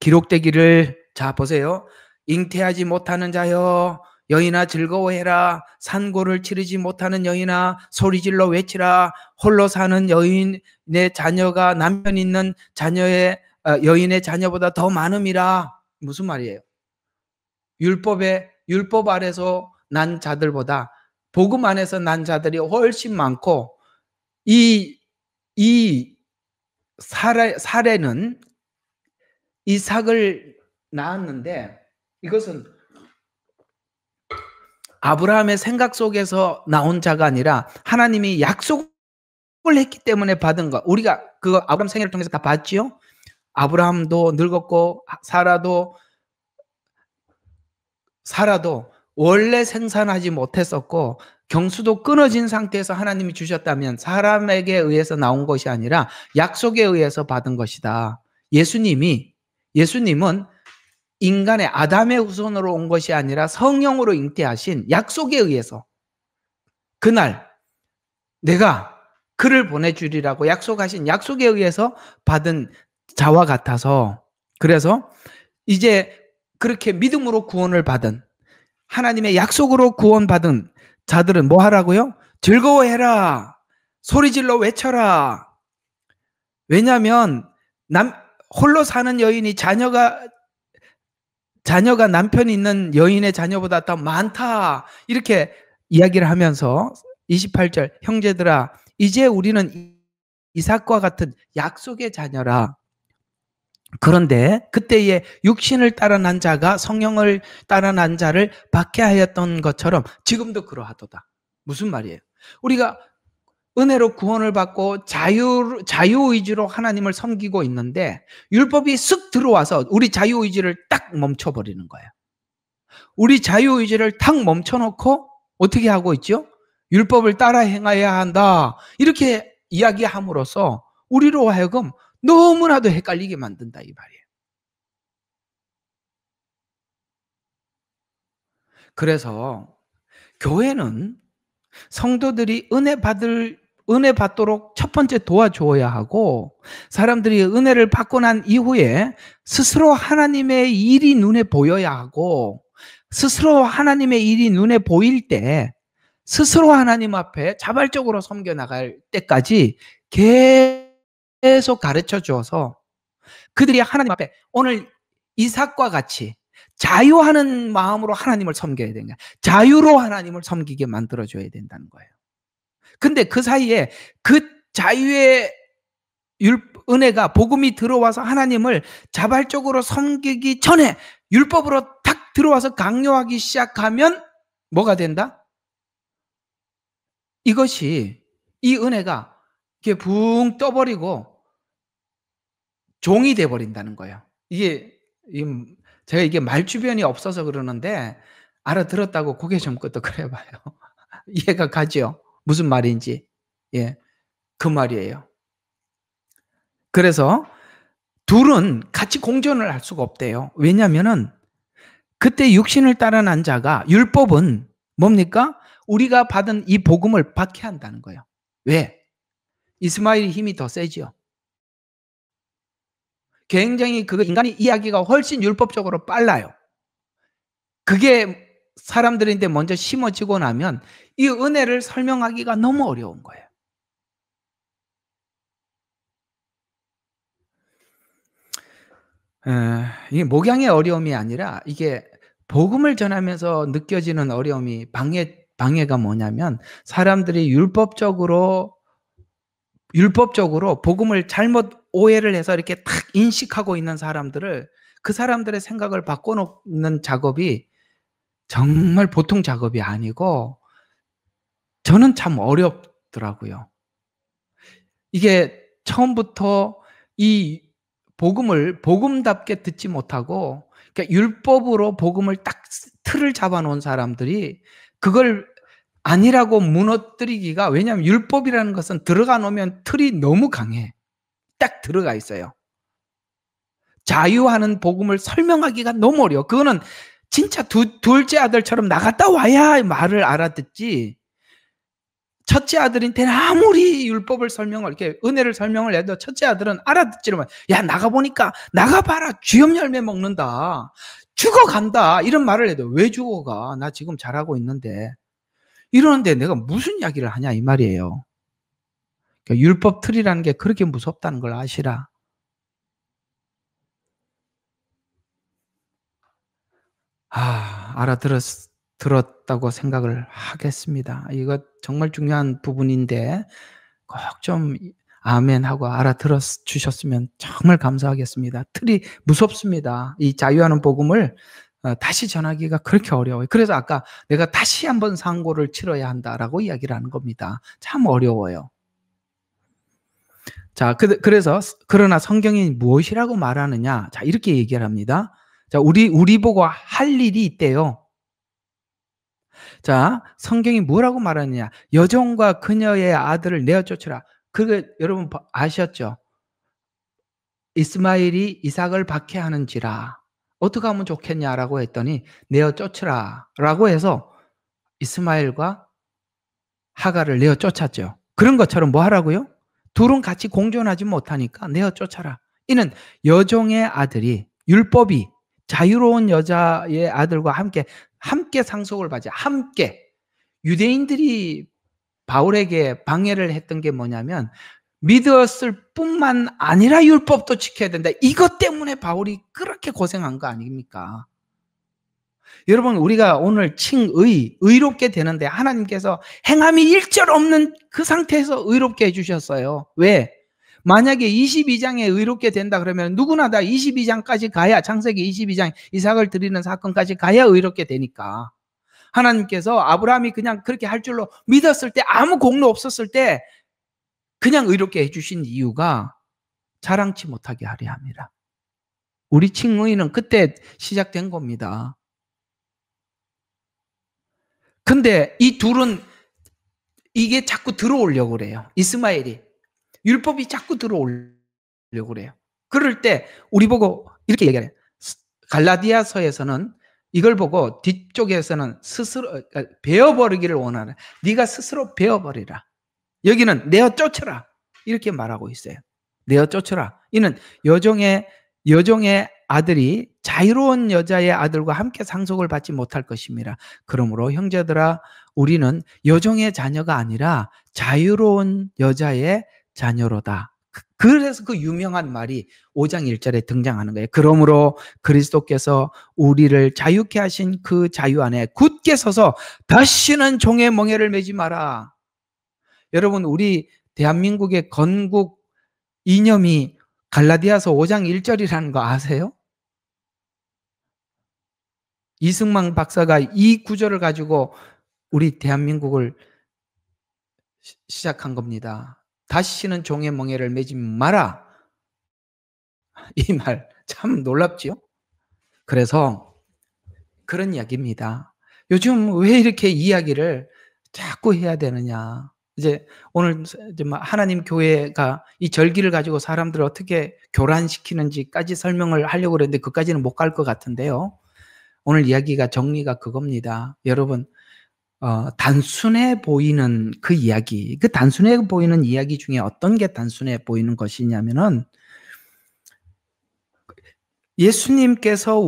기록되기를, 자 보세요. 잉태하지 못하는 자여, 여인아 즐거워해라. 산고를 치르지 못하는 여인아 소리질러 외치라. 홀로 사는 여인의 자녀가 남편 있는 여인의 자녀보다 더 많음이라. 무슨 말이에요? 율법 아래서 난 자들보다 복음 안에서 난 자들이 훨씬 많고, 이 사례는 이삭을 낳았는데, 이것은 아브라함의 생각 속에서 나온 자가 아니라 하나님이 약속을 했기 때문에 받은 것. 우리가 그 아브라함 생애를 통해서 다 봤지요. 아브라함도 늙었고 사라도 원래 생산하지 못했었고, 경수도 끊어진 상태에서 하나님이 주셨다면 사람에게 의해서 나온 것이 아니라 약속에 의해서 받은 것이다. 예수님은 인간의 아담의 후손으로 온 것이 아니라 성령으로 잉태하신 약속에 의해서, 그날 내가 그를 보내주리라고 약속하신 약속에 의해서 받은 자와 같아서, 그래서 이제 그렇게 믿음으로 구원을 받은, 하나님의 약속으로 구원받은 자들은 뭐 하라고요? 즐거워해라. 소리질러 외쳐라. 왜냐하면 홀로 사는 여인이 자녀가 남편이 있는 여인의 자녀보다 더 많다. 이렇게 이야기를 하면서 28절, 형제들아 이제 우리는 이삭과 같은 약속의 자녀라. 그런데 그때에 육신을 따라 난 자가 성령을 따라 난 자를 박해하였던 것처럼 지금도 그러하도다. 무슨 말이에요? 우리가 은혜로 구원을 받고 자유의지로 하나님을 섬기고 있는데, 율법이 쓱 들어와서 우리 자유의지를 딱 멈춰버리는 거예요. 우리 자유의지를 탁 멈춰놓고 어떻게 하고 있죠? 율법을 따라 행해야 한다, 이렇게 이야기함으로써 우리로 하여금 너무나도 헷갈리게 만든다, 이 말이에요. 그래서 교회는 성도들이 은혜 받도록 첫 번째 도와줘야 하고, 사람들이 은혜를 받고 난 이후에 스스로 하나님의 일이 눈에 보여야 하고, 스스로 하나님의 일이 눈에 보일 때 스스로 하나님 앞에 자발적으로 섬겨 나갈 때까지 계속 가르쳐 주어서 그들이 하나님 앞에 오늘 이삭과 같이 자유하는 마음으로 하나님을 섬겨야 되는 거야. 자유로 하나님을 섬기게 만들어줘야 된다는 거예요. 근데 그 사이에 그 자유의 은혜가, 복음이 들어와서 하나님을 자발적으로 섬기기 전에 율법으로 탁 들어와서 강요하기 시작하면 뭐가 된다? 이 은혜가 이렇게 붕 떠버리고 종이 돼버린다는 거예요. 이게 제가 이게 말주변이 없어서 그러는데 알아들었다고 고개 좀 끄덕거려 봐요. 이해가 가죠? 무슨 말인지. 예. 그 말이에요. 그래서 둘은 같이 공존을 할 수가 없대요. 왜냐하면은 그때 육신을 따라 난 자가 율법은 뭡니까? 우리가 받은 이 복음을 박해한다는 거예요. 왜? 이스마엘의 힘이 더 세지요. 굉장히 그 인간의 이야기가 훨씬 율법적으로 빨라요. 그게 사람들한테 먼저 심어지고 나면 이 은혜를 설명하기가 너무 어려운 거예요. 이게 목양의 어려움이 아니라 이게 복음을 전하면서 느껴지는 어려움이 방해가 뭐냐면 사람들이 율법적으로 복음을 잘못 오해를 해서 이렇게 딱 인식하고 있는 사람들을 그 사람들의 생각을 바꿔놓는 작업이 정말 보통 작업이 아니고 저는 참 어렵더라고요. 이게 처음부터 이 복음을 복음답게 듣지 못하고 그러니까 율법으로 복음을 딱 틀을 잡아 놓은 사람들이 그걸 아니라고 무너뜨리기가 왜냐하면 율법이라는 것은 들어가 놓으면 틀이 너무 강해. 딱 들어가 있어요. 자유하는 복음을 설명하기가 너무 어려워. 그거는 진짜 둘째 아들처럼 나갔다 와야 말을 알아듣지 첫째 아들한테는 아무리 율법을 설명을 이렇게 은혜를 설명을 해도 첫째 아들은 알아듣지를 못해. 야 나가 보니까 나가봐라 쥐염 열매 먹는다. 죽어간다. 이런 말을 해도 왜 죽어가? 나 지금 잘하고 있는데. 이러는데 내가 무슨 이야기를 하냐 이 말이에요. 그러니까 율법 틀이라는 게 그렇게 무섭다는 걸 아시라. 들었다고 생각을 하겠습니다. 이거 정말 중요한 부분인데 꼭 좀 아멘하고 알아들어 주셨으면 정말 감사하겠습니다. 틀이 무섭습니다. 이 자유하는 복음을 다시 전하기가 그렇게 어려워요. 그래서 아까 내가 다시 한번 상고를 치러야 한다라고 이야기를 하는 겁니다. 참 어려워요. 자, 그래서 그러나 성경이 무엇이라고 말하느냐? 자, 이렇게 얘기를 합니다. 자, 우리 보고 할 일이 있대요. 자, 성경이 뭐라고 말하느냐? 여종과 그녀의 아들을 내어 쫓으라. 그거 여러분 아셨죠? 이스마엘이 이삭을 박해하는지라 어떻게 하면 좋겠냐라고 했더니 내어 쫓으라라고 해서 이스마엘과 하갈을 내어 쫓았죠. 그런 것처럼 뭐 하라고요? 둘은 같이 공존하지 못하니까 내어 쫓아라. 이는 여종의 아들이 율법이 자유로운 여자의 아들과 함께 상속을 받지. 함께 유대인들이 바울에게 방해를 했던 게 뭐냐면 믿었을 뿐만 아니라 율법도 지켜야 된다. 이것 때문에 바울이 그렇게 고생한 거 아닙니까? 여러분 우리가 오늘 의롭게 되는데 하나님께서 행함이 일절 없는 그 상태에서 의롭게 해주셨어요. 왜? 만약에 22장에 의롭게 된다 그러면 누구나 다 22장까지 가야 창세기 22장 이삭을 드리는 사건까지 가야 의롭게 되니까 하나님께서 아브라함이 그냥 그렇게 할 줄로 믿었을 때 아무 공로 없었을 때 그냥 의롭게 해주신 이유가 자랑치 못하게 하려 합니다. 우리 칭의는 그때 시작된 겁니다. 근데 이 둘은 이게 자꾸 들어오려고 그래요. 이스마엘이. 율법이 자꾸 들어오려고 그래요. 그럴 때 우리 보고 이렇게 얘기해요. 갈라디아서에서는 이걸 보고 뒤쪽에서는 스스로 베어버리기를 원하는 네가 스스로 베어버리라. 여기는 내어 쫓으라. 이렇게 말하고 있어요. 내어 쫓으라. 이는 여종의 아들이 자유로운 여자의 아들과 함께 상속을 받지 못할 것입니다. 그러므로 형제들아 우리는 여종의 자녀가 아니라 자유로운 여자의 자녀로다. 그래서 그 유명한 말이 5장 1절에 등장하는 거예요. 그러므로 그리스도께서 우리를 자유케 하신 그 자유 안에 굳게 서서 다시는 종의 멍에를 매지 마라. 여러분 우리 대한민국의 건국 이념이 갈라디아서 5장 1절이라는 거 아세요? 이승만 박사가 이 구절을 가지고 우리 대한민국을 시작한 겁니다. 다시는 종의 멍에를 매지 마라. 이 말 참 놀랍지요? 그래서 그런 이야기입니다. 요즘 왜 이렇게 이야기를 자꾸 해야 되느냐. 이제 오늘 이제 하나님 교회가 이 절기를 가지고 사람들을 어떻게 교란시키는지까지 설명을 하려고 그랬는데 그까지는 못 갈 것 같은데요. 오늘 이야기가 정리가 그겁니다. 여러분, 단순해 보이는 그 이야기, 그 단순해 보이는 이야기 중에 어떤 게 단순해 보이는 것이냐면은 예수님께서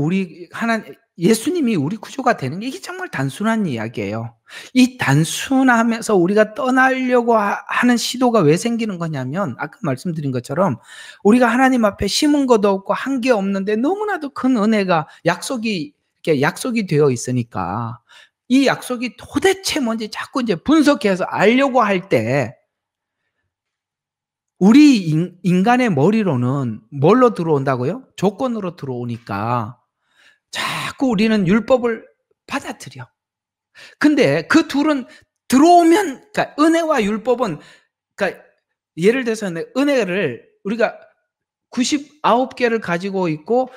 예수님이 우리 구조가 되는 게 이게 정말 단순한 이야기예요. 이 단순함에서 우리가 떠나려고 하는 시도가 왜 생기는 거냐면 아까 말씀드린 것처럼 우리가 하나님 앞에 심은 것도 없고 한 게 없는데 너무나도 큰 은혜가 이렇게 약속이 되어 있으니까 이 약속이 도대체 뭔지 자꾸 이제 분석해서 알려고 할 때 우리 인간의 머리로는 뭘로 들어온다고요? 조건으로 들어오니까 자꾸 우리는 율법을 받아들여. 근데 그 둘은 들어오면, 그러니까 은혜와 율법은, 그러니까 예를 들어서 은혜를 우리가 99개를 가지고 있고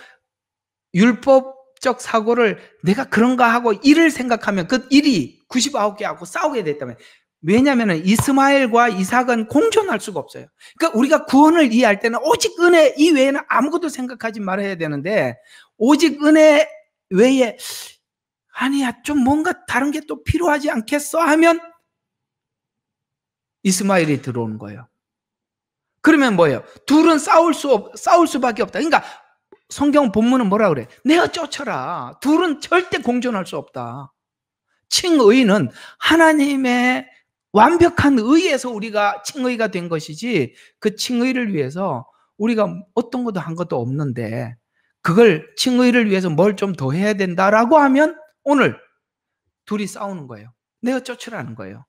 율법적 사고를 내가 그런가 하고 일을 생각하면 그 일이 99개하고 싸우게 됐다면, 왜냐하면 이스마엘과 이삭은 공존할 수가 없어요. 그러니까 우리가 구원을 이해할 때는 오직 은혜 이외에는 아무것도 생각하지 말아야 되는데 오직 은혜 외에 아니야 좀 뭔가 다른 게 또 필요하지 않겠어 하면 이스마엘이 들어오는 거예요. 그러면 뭐예요? 둘은 싸울 수밖에 없다. 그러니까 성경 본문은 뭐라 그래? 내어 쫓아라. 둘은 절대 공존할 수 없다. 칭의는 하나님의 완벽한 의에서 우리가 칭의가 된 것이지 그 칭의를 위해서 우리가 어떤 것도 한 것도 없는데 그걸 칭의를 위해서 뭘 좀 더 해야 된다라고 하면 오늘 둘이 싸우는 거예요. 내어 쫓으라는 거예요.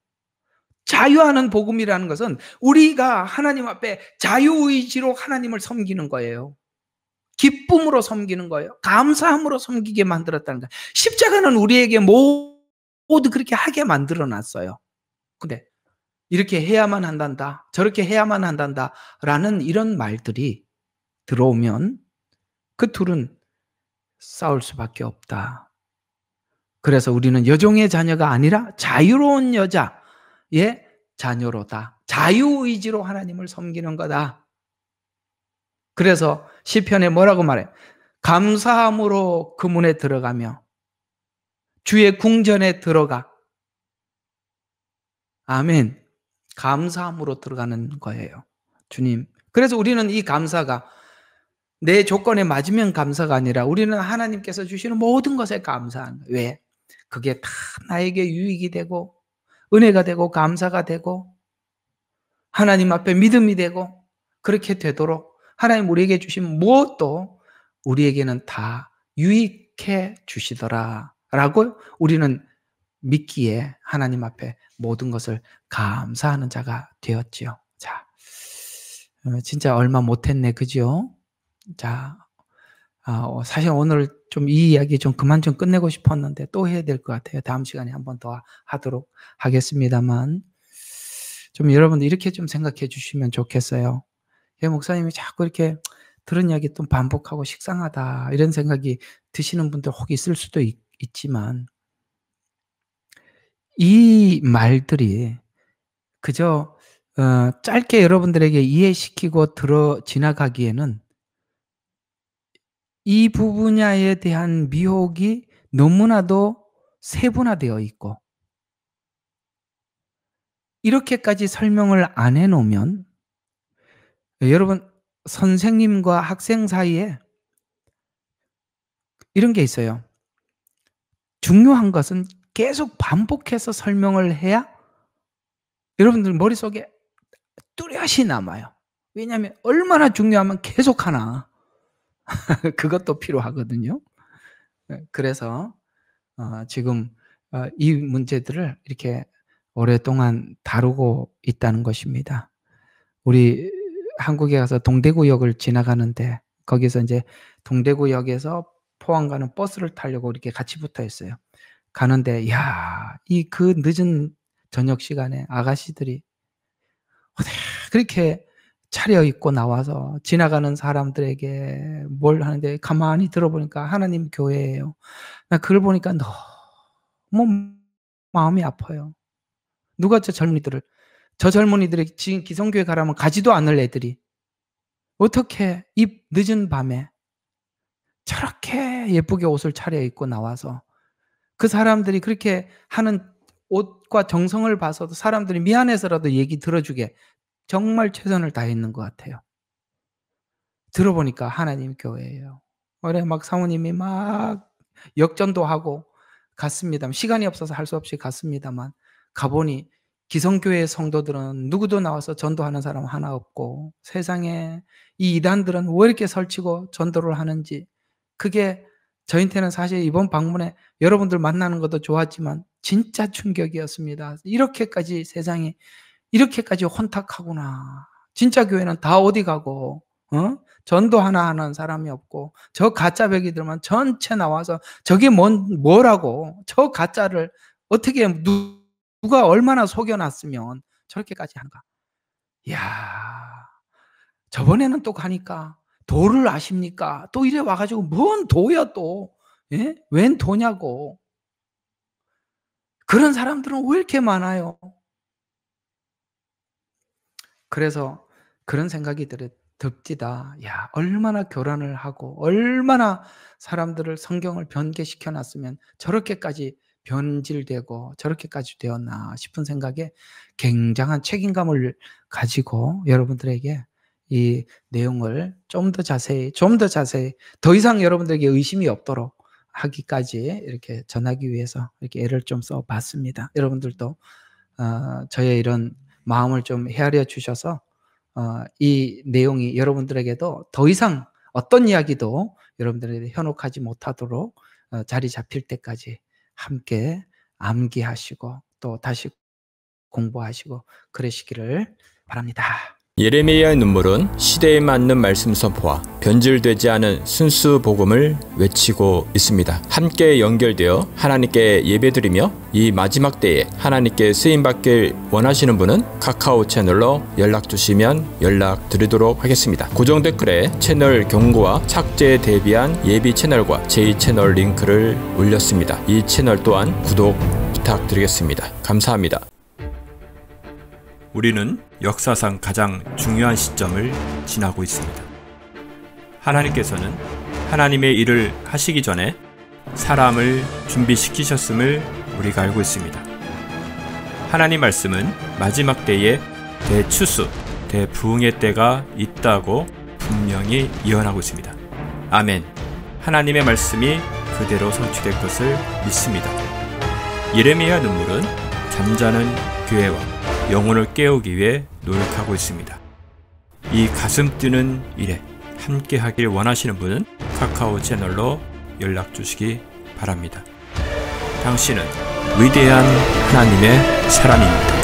자유하는 복음이라는 것은 우리가 하나님 앞에 자유의지로 하나님을 섬기는 거예요. 기쁨으로 섬기는 거예요. 감사함으로 섬기게 만들었다는 거예요. 십자가는 우리에게 모두 그렇게 하게 만들어 놨어요. 근데 이렇게 해야만 한단다, 저렇게 해야만 한단다 라는 이런 말들이 들어오면 그 둘은 싸울 수밖에 없다. 그래서 우리는 여종의 자녀가 아니라 자유로운 여자의 자녀로다. 자유의지로 하나님을 섬기는 거다. 그래서 시편에 뭐라고 말해? 감사함으로 그 문에 들어가며 주의 궁전에 들어가. 아멘. 감사함으로 들어가는 거예요. 주님. 그래서 우리는 이 감사가 내 조건에 맞으면 감사가 아니라 우리는 하나님께서 주시는 모든 것에 감사한 거예요. 왜? 그게 다 나에게 유익이 되고 은혜가 되고 감사가 되고 하나님 앞에 믿음이 되고 그렇게 되도록 하나님 우리에게 주신 무엇도 우리에게는 다 유익해 주시더라 라고 우리는 믿기에 하나님 앞에 모든 것을 감사하는 자가 되었지요. 자, 진짜 얼마 못했네, 그죠? 자, 사실 오늘 좀 이 이야기 좀 그만 좀 끝내고 싶었는데 또 해야 될 것 같아요. 다음 시간에 한 번 더 하도록 하겠습니다만 좀 여러분들 이렇게 좀 생각해 주시면 좋겠어요. 목사님이 자꾸 이렇게 들은 이야기 또 반복하고 식상하다 이런 생각이 드시는 분들 혹 있을 수도 있지만 이 말들이 그저 짧게 여러분들에게 이해시키고 지나가기에는 이 분야에 대한 미혹이 너무나도 세분화되어 있고 이렇게까지 설명을 안 해놓으면 여러분 선생님과 학생 사이에 이런 게 있어요. 중요한 것은 계속 반복해서 설명을 해야 여러분들 머릿속에 뚜렷이 남아요. 왜냐하면 얼마나 중요하면 계속하나. 그것도 필요하거든요. 그래서 지금 이 문제들을 이렇게 오랫동안 다루고 있다는 것입니다. 우리 한국에 가서 동대구역을 지나가는데 거기서 이제 동대구역에서 포항 가는 버스를 타려고 이렇게 같이 붙어 있어요. 가는데 그 늦은 저녁 시간에 아가씨들이 그렇게 차려입고 나와서 지나가는 사람들에게 뭘 하는데 가만히 들어보니까 하나님 교회예요. 나 그걸 보니까 너무 마음이 아파요. 누가 저 젊은이들이 지금 기성교회 가라면 가지도 않을 애들이 어떻게 이 늦은 밤에 저렇게 예쁘게 옷을 차려입고 나와서 그 사람들이 그렇게 하는 옷과 정성을 봐서도 사람들이 미안해서라도 얘기 들어주게 정말 최선을 다했는 것 같아요. 들어보니까 하나님 교회예요. 그래 막 사모님이 막 역전도 하고 갔습니다. 시간이 없어서 할 수 없이 갔습니다만 가보니 기성교회 성도들은 누구도 나와서 전도하는 사람 하나 없고 세상에 이 이단들은 왜 이렇게 설치고 전도를 하는지 그게 저한테는 사실 이번 방문에 여러분들 만나는 것도 좋았지만 진짜 충격이었습니다. 이렇게까지 세상이 이렇게까지 혼탁하구나. 진짜 교회는 다 어디 가고 전도 하나 하는 사람이 없고 저 가짜 배기들만 전체 나와서 저게 뭐라고 저 가짜를 어떻게 누가 얼마나 속여놨으면 저렇게까지 하는가. 이야 저번에는 또 가니까 도를 아십니까? 또 이래 와가지고 뭔 도야 또 예? 웬 도냐고. 그런 사람들은 왜 이렇게 많아요? 그래서 그런 생각이 듭디다. 야, 얼마나 교란을 하고 얼마나 사람들을 성경을 변개시켜 놨으면 저렇게까지 변질되고 저렇게까지 되었나 싶은 생각에 굉장한 책임감을 가지고 여러분들에게 이 내용을 좀 더 자세히 더 이상 여러분들에게 의심이 없도록 하기까지 이렇게 전하기 위해서 이렇게 애를 좀 써봤습니다. 여러분들도 저의 이런 마음을 좀 헤아려 주셔서 이 내용이 여러분들에게도 더 이상 어떤 이야기도 여러분들에게 현혹하지 못하도록 자리 잡힐 때까지 함께 암기하시고 또 다시 공부하시고 그러시기를 바랍니다. 예레미야의 눈물은 시대에 맞는 말씀 선포와 변질되지 않은 순수 복음을 외치고 있습니다. 함께 연결되어 하나님께 예배드리며 이 마지막 때에 하나님께 쓰임받길 원하시는 분은 카카오 채널로 연락주시면 연락드리도록 하겠습니다. 고정 댓글에 채널 경고와 착제에 대비한 예비 채널과 제2채널 링크를 올렸습니다. 이 채널 또한 구독 부탁드리겠습니다. 감사합니다. 우리는 역사상 가장 중요한 시점을 지나고 있습니다. 하나님께서는 하나님의 일을 하시기 전에 사람을 준비시키셨음을 우리가 알고 있습니다. 하나님 말씀은 마지막 때에 대추수, 대부흥의 때가 있다고 분명히 예언하고 있습니다. 아멘. 하나님의 말씀이 그대로 성취될 것을 믿습니다. 예레미야 눈물은 잠자는 교회와 영혼을 깨우기 위해 노력하고 있습니다. 이 가슴 뛰는 일에 함께 하길 원하시는 분은 카카오 채널로 연락 주시기 바랍니다. 당신은 위대한 하나님의 사람입니다.